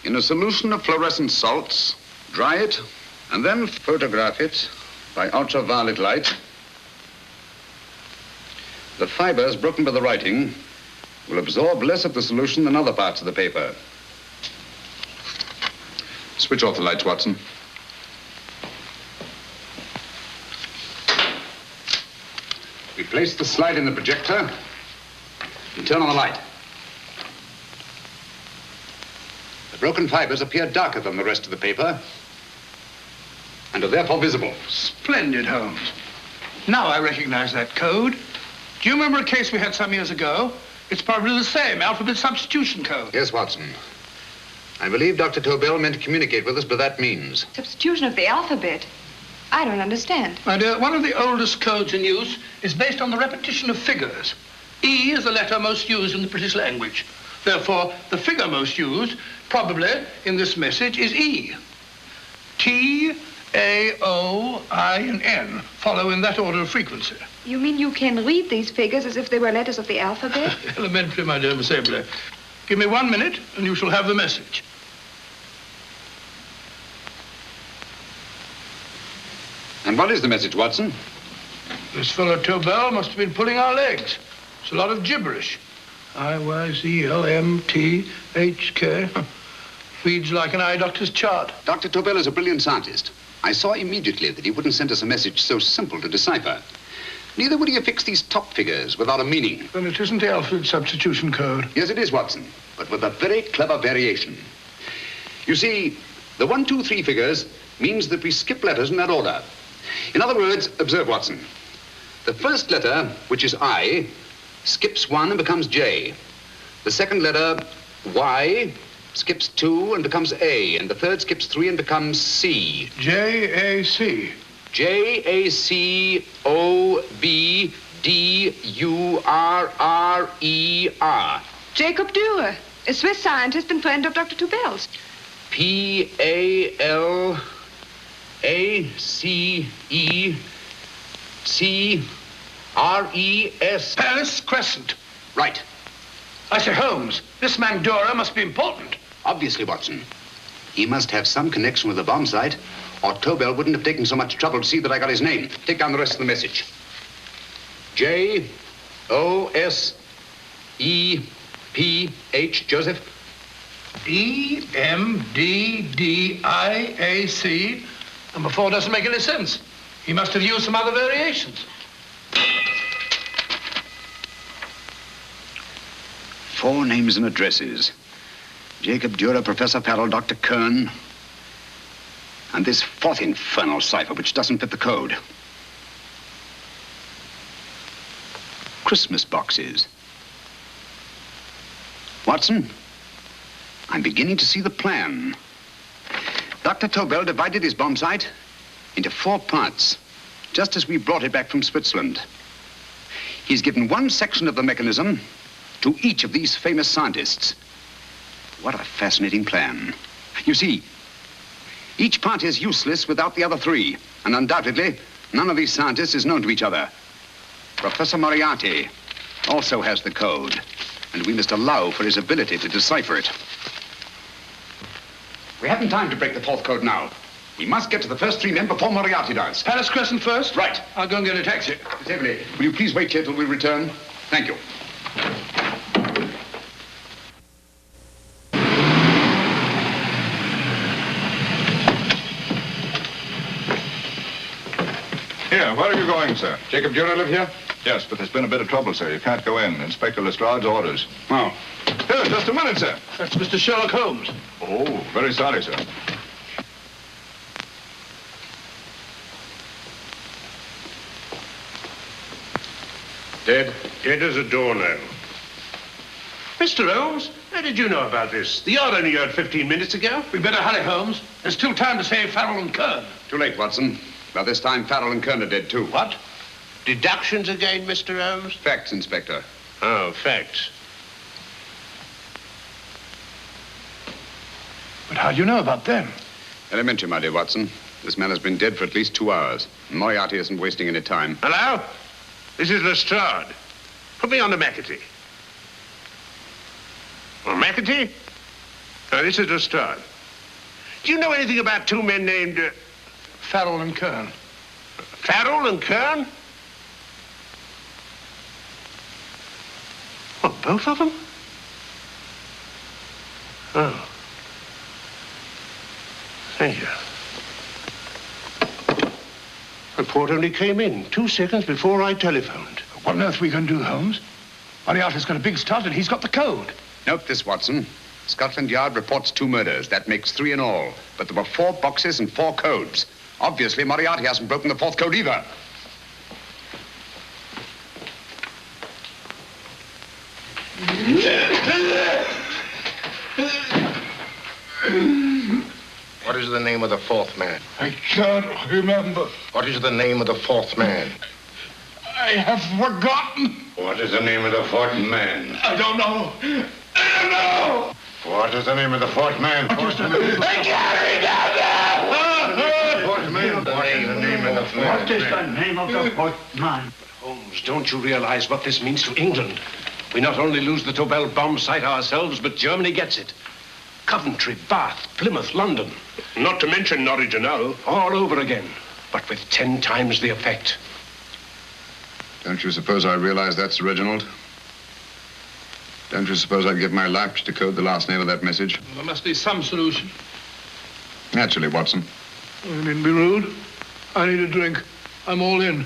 in a solution of fluorescent salts, dry it, and then photograph it by ultraviolet light, the fibers broken by the writing will absorb less of the solution than other parts of the paper. Switch off the lights, Watson. We place the slide in the projector and turn on the light. The broken fibers appear darker than the rest of the paper and are therefore visible. Splendid, Holmes. Now I recognize that code. Do you remember a case we had some years ago? It's probably the same, alphabet substitution code. Yes, Watson. I believe Dr. Tobel meant to communicate with us by that means. Substitution of the alphabet? I don't understand. My dear, one of the oldest codes in use is based on the repetition of figures. E is the letter most used in the British language. Therefore, the figure most used, probably in this message, is E. T, A, O, I, and N follow in that order of frequency. You mean you can read these figures as if they were letters of the alphabet? Elementary, my dear Miss Eberly. Give me 1 minute, and you shall have the message. And what is the message, Watson? This fellow Tobel must have been pulling our legs. It's a lot of gibberish. IYZLMTHK. Reads like an eye doctor's chart. Dr. Tobel is a brilliant scientist. I saw immediately that he wouldn't send us a message so simple to decipher. Neither would he affix these top figures without a meaning. Then it isn't the Alfred substitution code. Yes, it is, Watson, but with a very clever variation. You see, the 1, 2, 3 figures means that we skip letters in that order. In other words, observe, Watson. The first letter, which is I, skips 1 and becomes J. The second letter, Y, skips 2 and becomes A. And the third skips 3 and becomes C. J-A-C. J-A-C-O-B-D-U-R-R-E-R. Jacob Dürer, a Swiss scientist and friend of Dr. Tobel's. P-A-L-A-C-E-C-R-E-S. Palace Crescent. Right. I say, Holmes, this man Dürer must be important. Obviously, Watson. He must have some connection with the bomb site, or Tobel wouldn't have taken so much trouble to see that I got his name. Take down the rest of the message. J-O-S-E-P-H, Joseph. E-M-D-D-I-A-C. Number 4 doesn't make any sense. He must have used some other variations. 4 names and addresses. Jacob Dürer, Professor Farrell, Dr. Kern, and this 4th infernal cipher, which doesn't fit the code. Christmas boxes. Watson, I'm beginning to see the plan. Dr. Tobel divided his bomb site into 4 parts, just as we brought it back from Switzerland. He's given 1 section of the mechanism to each of these famous scientists. What a fascinating plan. You see, each part is useless without the other 3, and undoubtedly, none of these scientists is known to each other. Professor Moriarty also has the code, and we must allow for his ability to decipher it. We haven't time to break the 4th code now. We must get to the first 3 men before Moriarty does. Palace Crescent first? Right. I'll go and get a taxi. Miss Everly, will you please wait here till we return? Thank you. Here, where are you going, sir? Jacob Dürer live here? Yes, but there's been a bit of trouble, sir. You can't go in. Inspector Lestrade's orders. Oh. Here, just a minute, sir. That's Mr. Sherlock Holmes. Oh, very sorry, sir. Dead? Dead as a doornail. Mr. Holmes, how did you know about this? The yard only heard 15 minutes ago. We better hurry, Holmes. There's still time to save Farrell and Kern. Too late, Watson. By this time, Farrell and Kern are dead, too. What? Deductions again, Mr. Holmes? Facts, Inspector. Oh, facts. But how do you know about them? Elementary, my dear Watson. This man has been dead for at least 2 hours. Moriarty isn't wasting any time. Hello? This is Lestrade. Put me on to McAtee. Well, McAtee? Oh, this is Lestrade. Do you know anything about 2 men named... Farrell and Kern. Farrell and Kern? What, both of them? Oh. Thank you. Report only came in 2 seconds before I telephoned. What on earth are we going to do, Holmes? Moriarty's got a big start and he's got the code. Note this, Watson. Scotland Yard reports 2 murders. That makes 3 in all. But there were 4 boxes and 4 codes. Obviously, Moriarty hasn't broken the 4th code either. What is the name of the 4th man? I can't remember. What is the name of the 4th man? I have forgotten. What is the name of the 4th man? I don't know. I don't know. What is the name of the 4th man? I can't remember. Fourth man. What is the name of the 4th man? What is the name of the 4th man? Holmes, don't you realize what this means to England? We not only lose the Tobel bomb site ourselves, but Germany gets it. Coventry, Bath, Plymouth, London. Not to mention Norwich and Hull. All over again, but with 10 times the effect. Don't you suppose I realize that's Reginald? Don't you suppose I'd give my life to decode the last name of that message? There must be some solution. Naturally, Watson. You needn't be rude. I need a drink. I'm all in.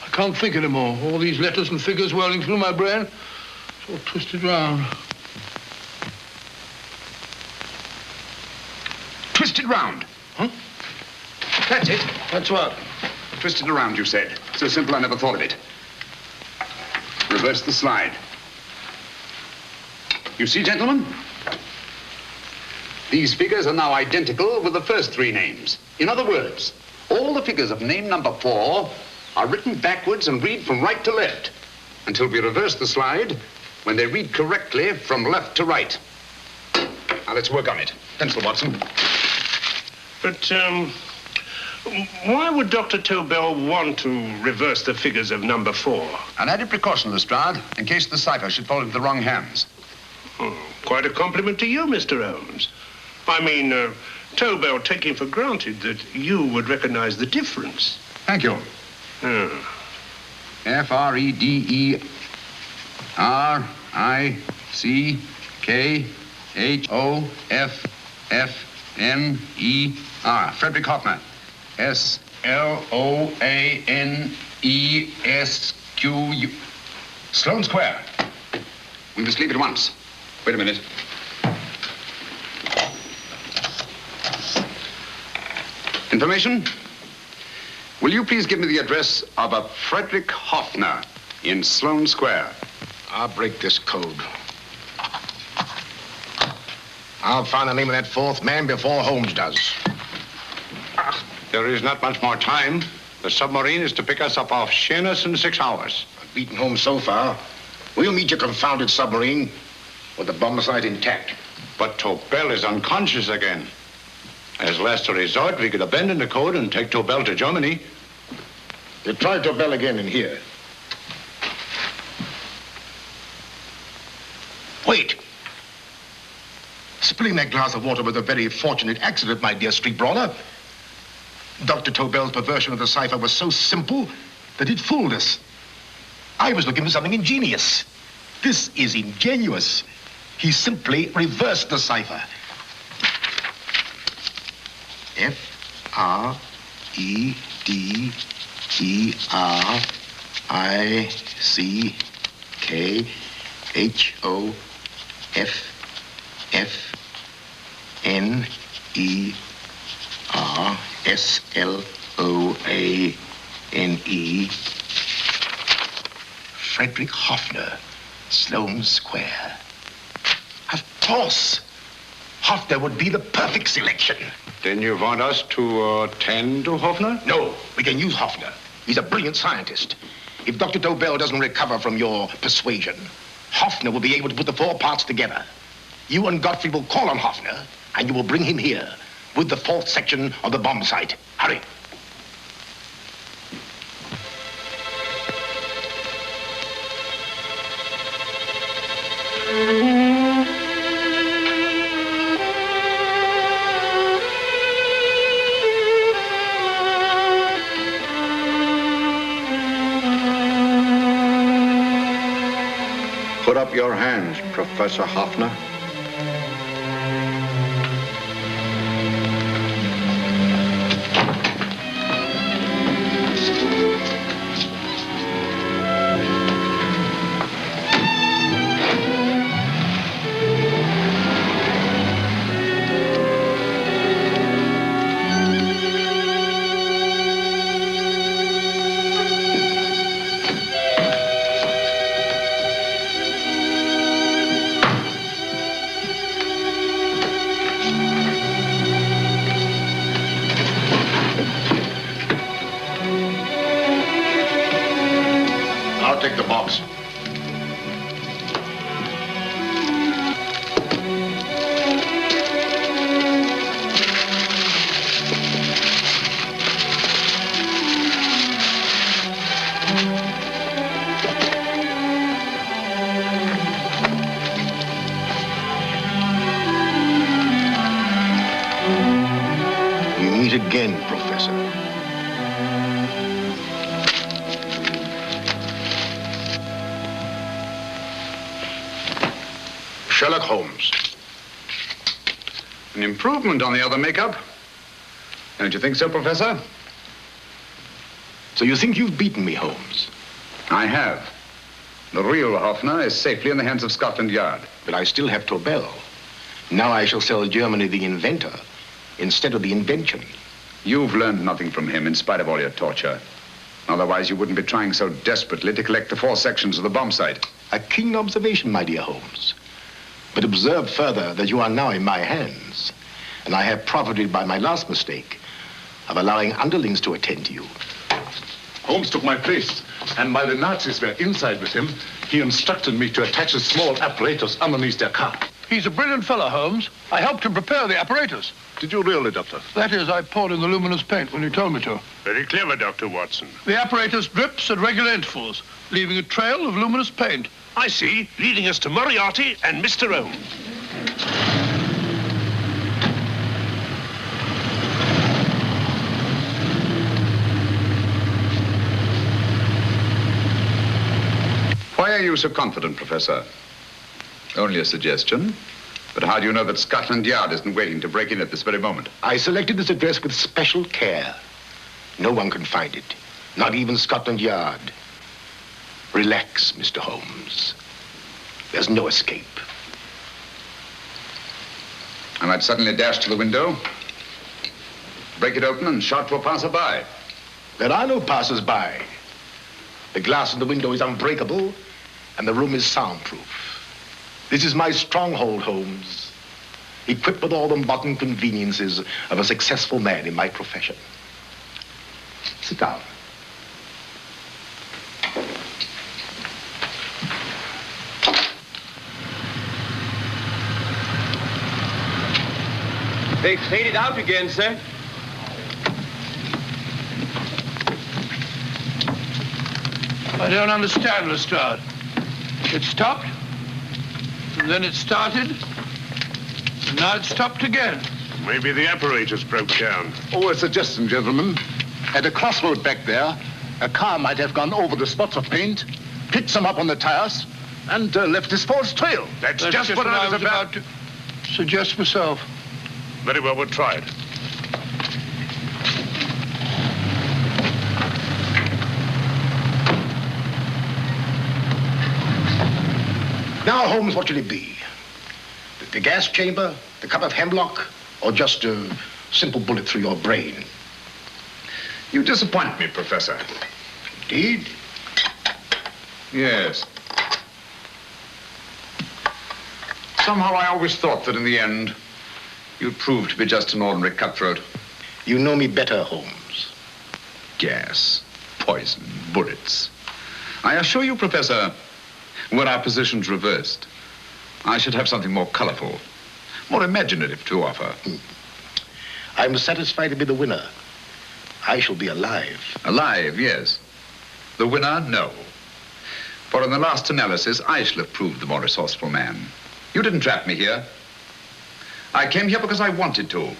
I can't think anymore. All these letters and figures whirling through my brain. It's all twisted round. Twisted round? Huh? That's it. That's what? Twisted around, you said. So simple, I never thought of it. Reverse the slide. You see, gentlemen? These figures are now identical with the first three names. In other words, all the figures of name number 4 are written backwards and read from right to left until we reverse the slide when they read correctly from left to right. Now, let's work on it. Pencil, Watson. But, why would Dr. Tobel want to reverse the figures of number 4? An added precaution, Lestrade, in case the cipher should fall into the wrong hands. Quite a compliment to you, Mr. Holmes. I mean, Tobel taking for granted that you would recognize the difference. Thank you. F-R-E-D-E-R-I-C-K-H-O-F-F-N-E-R. Frederick Hoffner. S-L-O-A-N-E-S-Q-U. Sloane Square. We must leave at once. Wait a minute. Information? Will you please give me the address of a Frederick Hoffner in Sloane Square? I'll break this code. I'll find the name of that fourth man before Holmes does. There is not much more time. The submarine is to pick us up off Sheerness in 6 hours. I've beaten Holmes so far. We'll meet your confounded submarine with the bomb site intact. But Tobel is unconscious again. As last resort, we could abandon the code and take Tobel to Germany. You try Tobel again in here. Wait. Spilling that glass of water was a very fortunate accident, my dear street brawler. Dr. Tobel's perversion of the cipher was so simple that it fooled us. I was looking for something ingenious. This is ingenuous. He simply reversed the cipher. F-R-E-D-E-R-I-C-K-H-O-F-F-N-E-R-S-L-O-A-N-E. Frederick Hoffner, Sloane Square. Of course. Hoffner would be the perfect selection. Then you want us to attend to Hoffner? No, we can use Hoffner. He's a brilliant scientist. If Dr. Tobel doesn't recover from your persuasion, Hoffner will be able to put the 4 parts together. You and Godfrey will call on Hoffner, and you will bring him here with the 4th section of the bomb site. Hurry. Put up your hands, Professor Hoffner. Take the box. We meet again, Professor. Sherlock Holmes. An improvement on the other makeup. Don't you think so, Professor? So you think you've beaten me, Holmes? I have. The real Hoffner is safely in the hands of Scotland Yard. But I still have Tobel. Now I shall sell Germany the inventor instead of the invention. You've learned nothing from him in spite of all your torture. Otherwise, you wouldn't be trying so desperately to collect the 4 sections of the bomb site. A keen observation, my dear Holmes. But observe further that you are now in my hands, and I have profited by my last mistake of allowing underlings to attend to you. Holmes took my place, and while the Nazis were inside with him, he instructed me to attach a small apparatus underneath their car. He's a brilliant fellow, Holmes. I helped him prepare the apparatus. Did you really, Doctor? That is, I poured in the luminous paint when you told me to. Very clever, Dr. Watson. The apparatus drips at regular intervals, leaving a trail of luminous paint. I see, leading us to Moriarty and Mr. Holmes. Why are you so confident, Professor? Only a suggestion. But how do you know that Scotland Yard isn't waiting to break in at this very moment? I selected this address with special care. No one can find it, not even Scotland Yard. Relax, Mr. Holmes. There's no escape. I might suddenly dash to the window, break it open, and shout to a passerby. There are no passers-by. The glass in the window is unbreakable, and the room is soundproof. This is my stronghold, Holmes, equipped with all the modern conveniences of a successful man in my profession. Sit down. They've faded out again, sir. I don't understand, Lestrade. It stopped, and then it started, and now it stopped again. Maybe the apparatus broke down. Oh, a suggestion, gentlemen. At a crossroad back there, a car might have gone over the spots of paint, picked some up on the tires, and left this false trail. That's just what I was about to suggest myself. Very well, we'll try it. Now, Holmes, what should it be? The gas chamber, the cup of hemlock, or just a simple bullet through your brain? You disappoint me, Professor. Indeed? Yes. Somehow I always thought that in the end, you'd prove to be just an ordinary cutthroat. You know me better, Holmes. Gas, poison, bullets. I assure you, Professor, were our positions reversed, I should have something more colorful, more imaginative to offer. I'm satisfied to be the winner. I shall be alive. Alive, yes. The winner, no. For in the last analysis, I shall have proved the more resourceful man. You didn't trap me here. I came here because I wanted to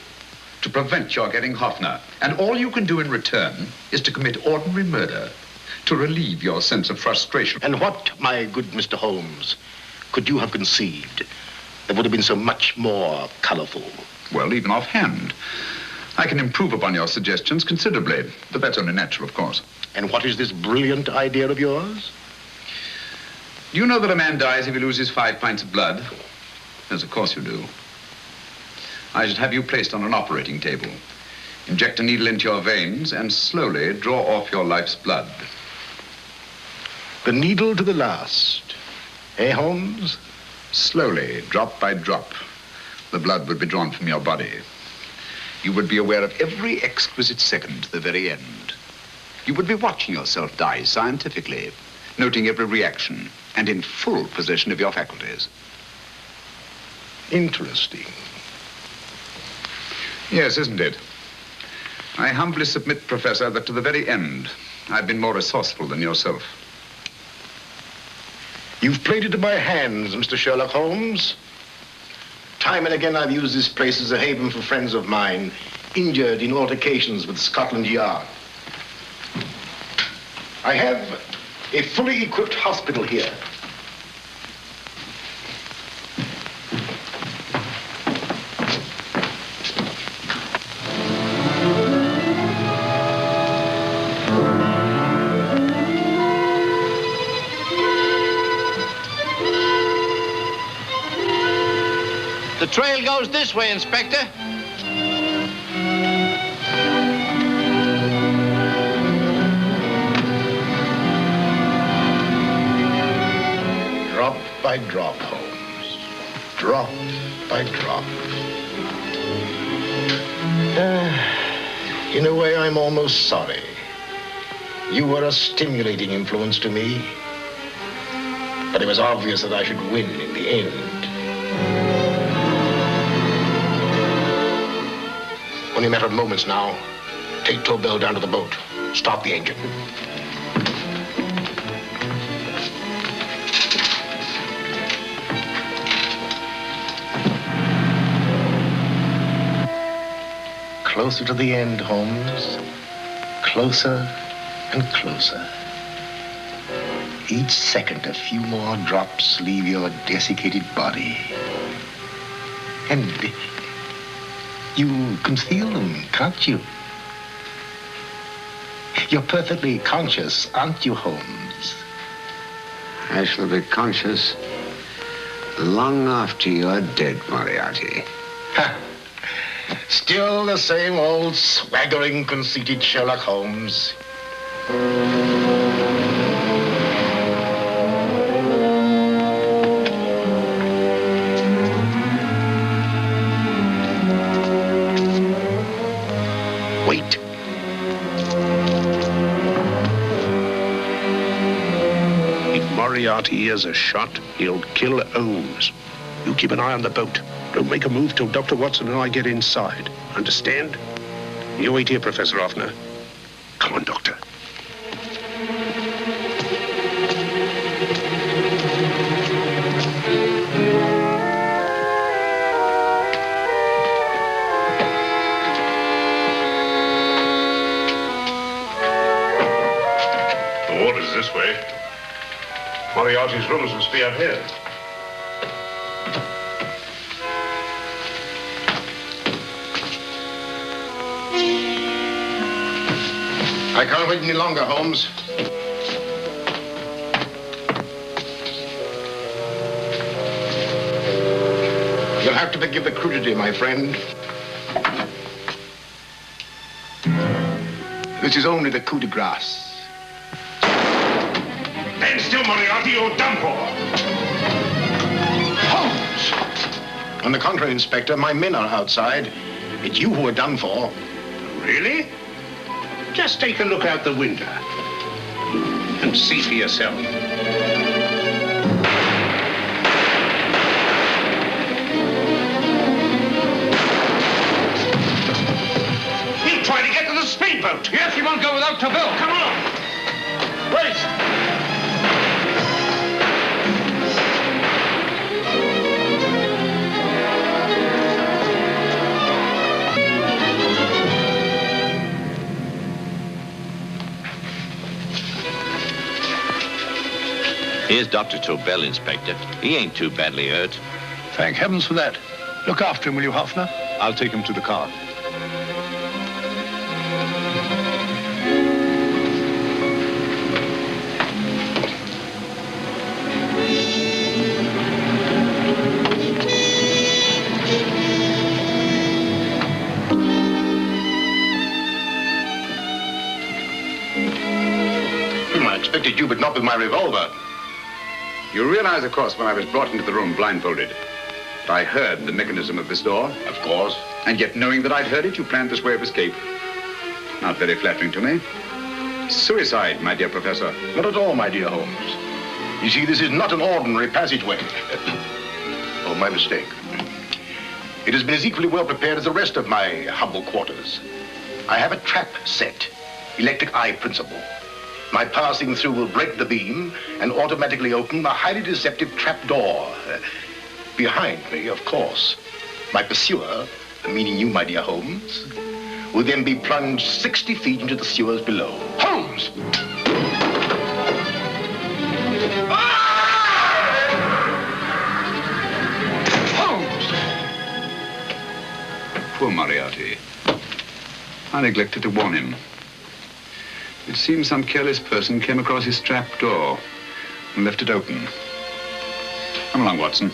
prevent your getting Hoffner. And all you can do in return is to commit ordinary murder, to relieve your sense of frustration. And what, my good Mr. Holmes, could you have conceived that would have been so much more colorful? Well, even offhand, I can improve upon your suggestions considerably, but that's only natural, of course. And what is this brilliant idea of yours? Do you know that a man dies if he loses 5 pints of blood? Yes, of course you do. I should have you placed on an operating table, inject a needle into your veins, and slowly draw off your life's blood. The needle to the last. Eh, Holmes? Slowly, drop by drop, the blood would be drawn from your body. You would be aware of every exquisite second to the very end. You would be watching yourself die scientifically, noting every reaction, and in full possession of your faculties. Interesting. Yes, isn't it? I humbly submit, Professor, that to the very end, I've been more resourceful than yourself. You've played into my hands, Mr. Sherlock Holmes. Time and again, I've used this place as a haven for friends of mine injured in altercations with Scotland Yard. I have a fully equipped hospital here. goes this way, Inspector. Drop by drop, Holmes. Drop by drop. In a way, I'm almost sorry. You were a stimulating influence to me. But it was obvious that I should win in the end. Only a matter of moments now. Take Tobel down to the boat. Start the engine. Closer to the end, Holmes. Closer and closer. Each second, a few more drops leave your desiccated body. And you can feel them, can't you? You're perfectly conscious, aren't you, Holmes? I shall be conscious long after you're dead, Moriarty. Ha! Still the same old swaggering, conceited Sherlock Holmes. Wait. If Moriarty hears a shot, he'll kill Holmes. You keep an eye on the boat. Don't make a move till Dr. Watson and I get inside. Understand? You wait here, Professor Hoffner. Come on, Doctor. The water's this way. Moriarty's rooms must be out here. I can't wait any longer, Holmes. You'll have to forgive the crudity, my friend. This is only the coup de grace. Stand still, Moriarty, you're done for. Holmes! On the contrary, Inspector, my men are outside. It's you who are done for. Really? Just take a look out the window and see for yourself. He'll try to get to the speedboat. Yes, he won't go without Tobel. Come on. Wait. Here's Dr. Tobel, Inspector. He ain't too badly hurt. Thank heavens for that. Look after him, will you, Hoffner? I'll take him to the car. I expected you, but not with my revolver. You realize, of course, when I was brought into the room blindfolded, that I heard the mechanism of this door? Of course. And yet, knowing that I'd heard it, you planned this way of escape. Not very flattering to me. Suicide, my dear Professor. Not at all, my dear Holmes. You see, this is not an ordinary passageway. Oh, my mistake. It has been as equally well prepared as the rest of my humble quarters. I have a trap set, electric eye principle. My passing through will break the beam and automatically open a highly deceptive trap door. Behind me, of course, my pursuer, meaning you, my dear Holmes, will then be plunged 60 feet into the sewers below. Holmes! Holmes! Poor Moriarty. I neglected to warn him. It seems some careless person came across his trap door and left it open. Come along, Watson.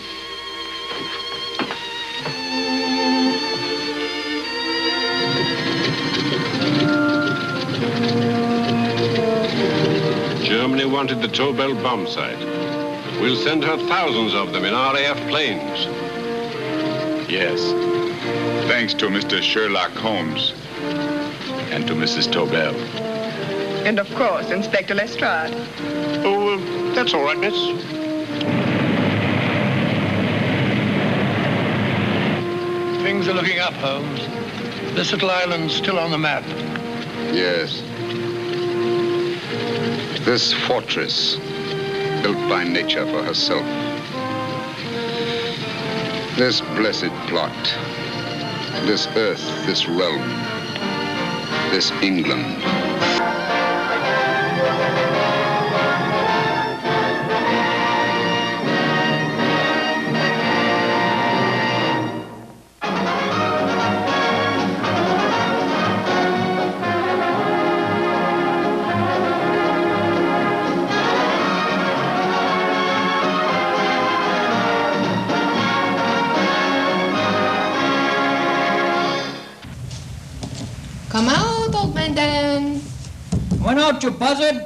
Germany wanted the Tobel bomb site. We'll send her thousands of them in RAF planes. Yes. Thanks to Mr. Sherlock Holmes and to Mrs. Tobel. And of course, Inspector Lestrade. Oh, that's all right, miss. Things are looking up, Holmes. This little island's still on the map. Yes. This fortress, built by nature for herself. This blessed plot. This earth, this realm. This England. Come out, old man Dan. Why not, you buzzard?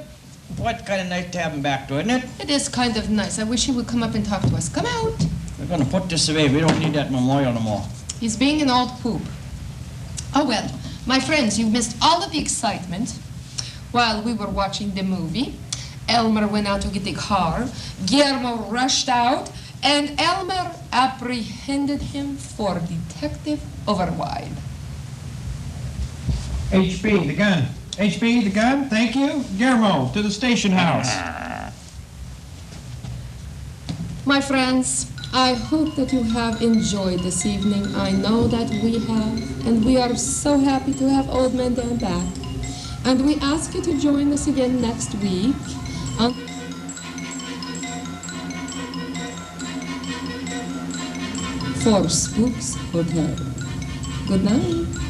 What kind of nice to have him back to, isn't it? It is kind of nice. I wish he would come up and talk to us. Come out. We're gonna put this away. We don't need that memorial no more. He's being an old poop. Oh, well, my friends, you missed all of the excitement while we were watching the movie. Elmer went out to get the car. Guillermo rushed out, and Elmer apprehended him for Detective Overwide. HB, the gun. HB, the gun. Thank you. Guillermo, to the station house. My friends, I hope that you have enjoyed this evening. I know that we have, and we are so happy to have Old Man Dan back. And we ask you to join us again next week for Spooks Hotel. Good night.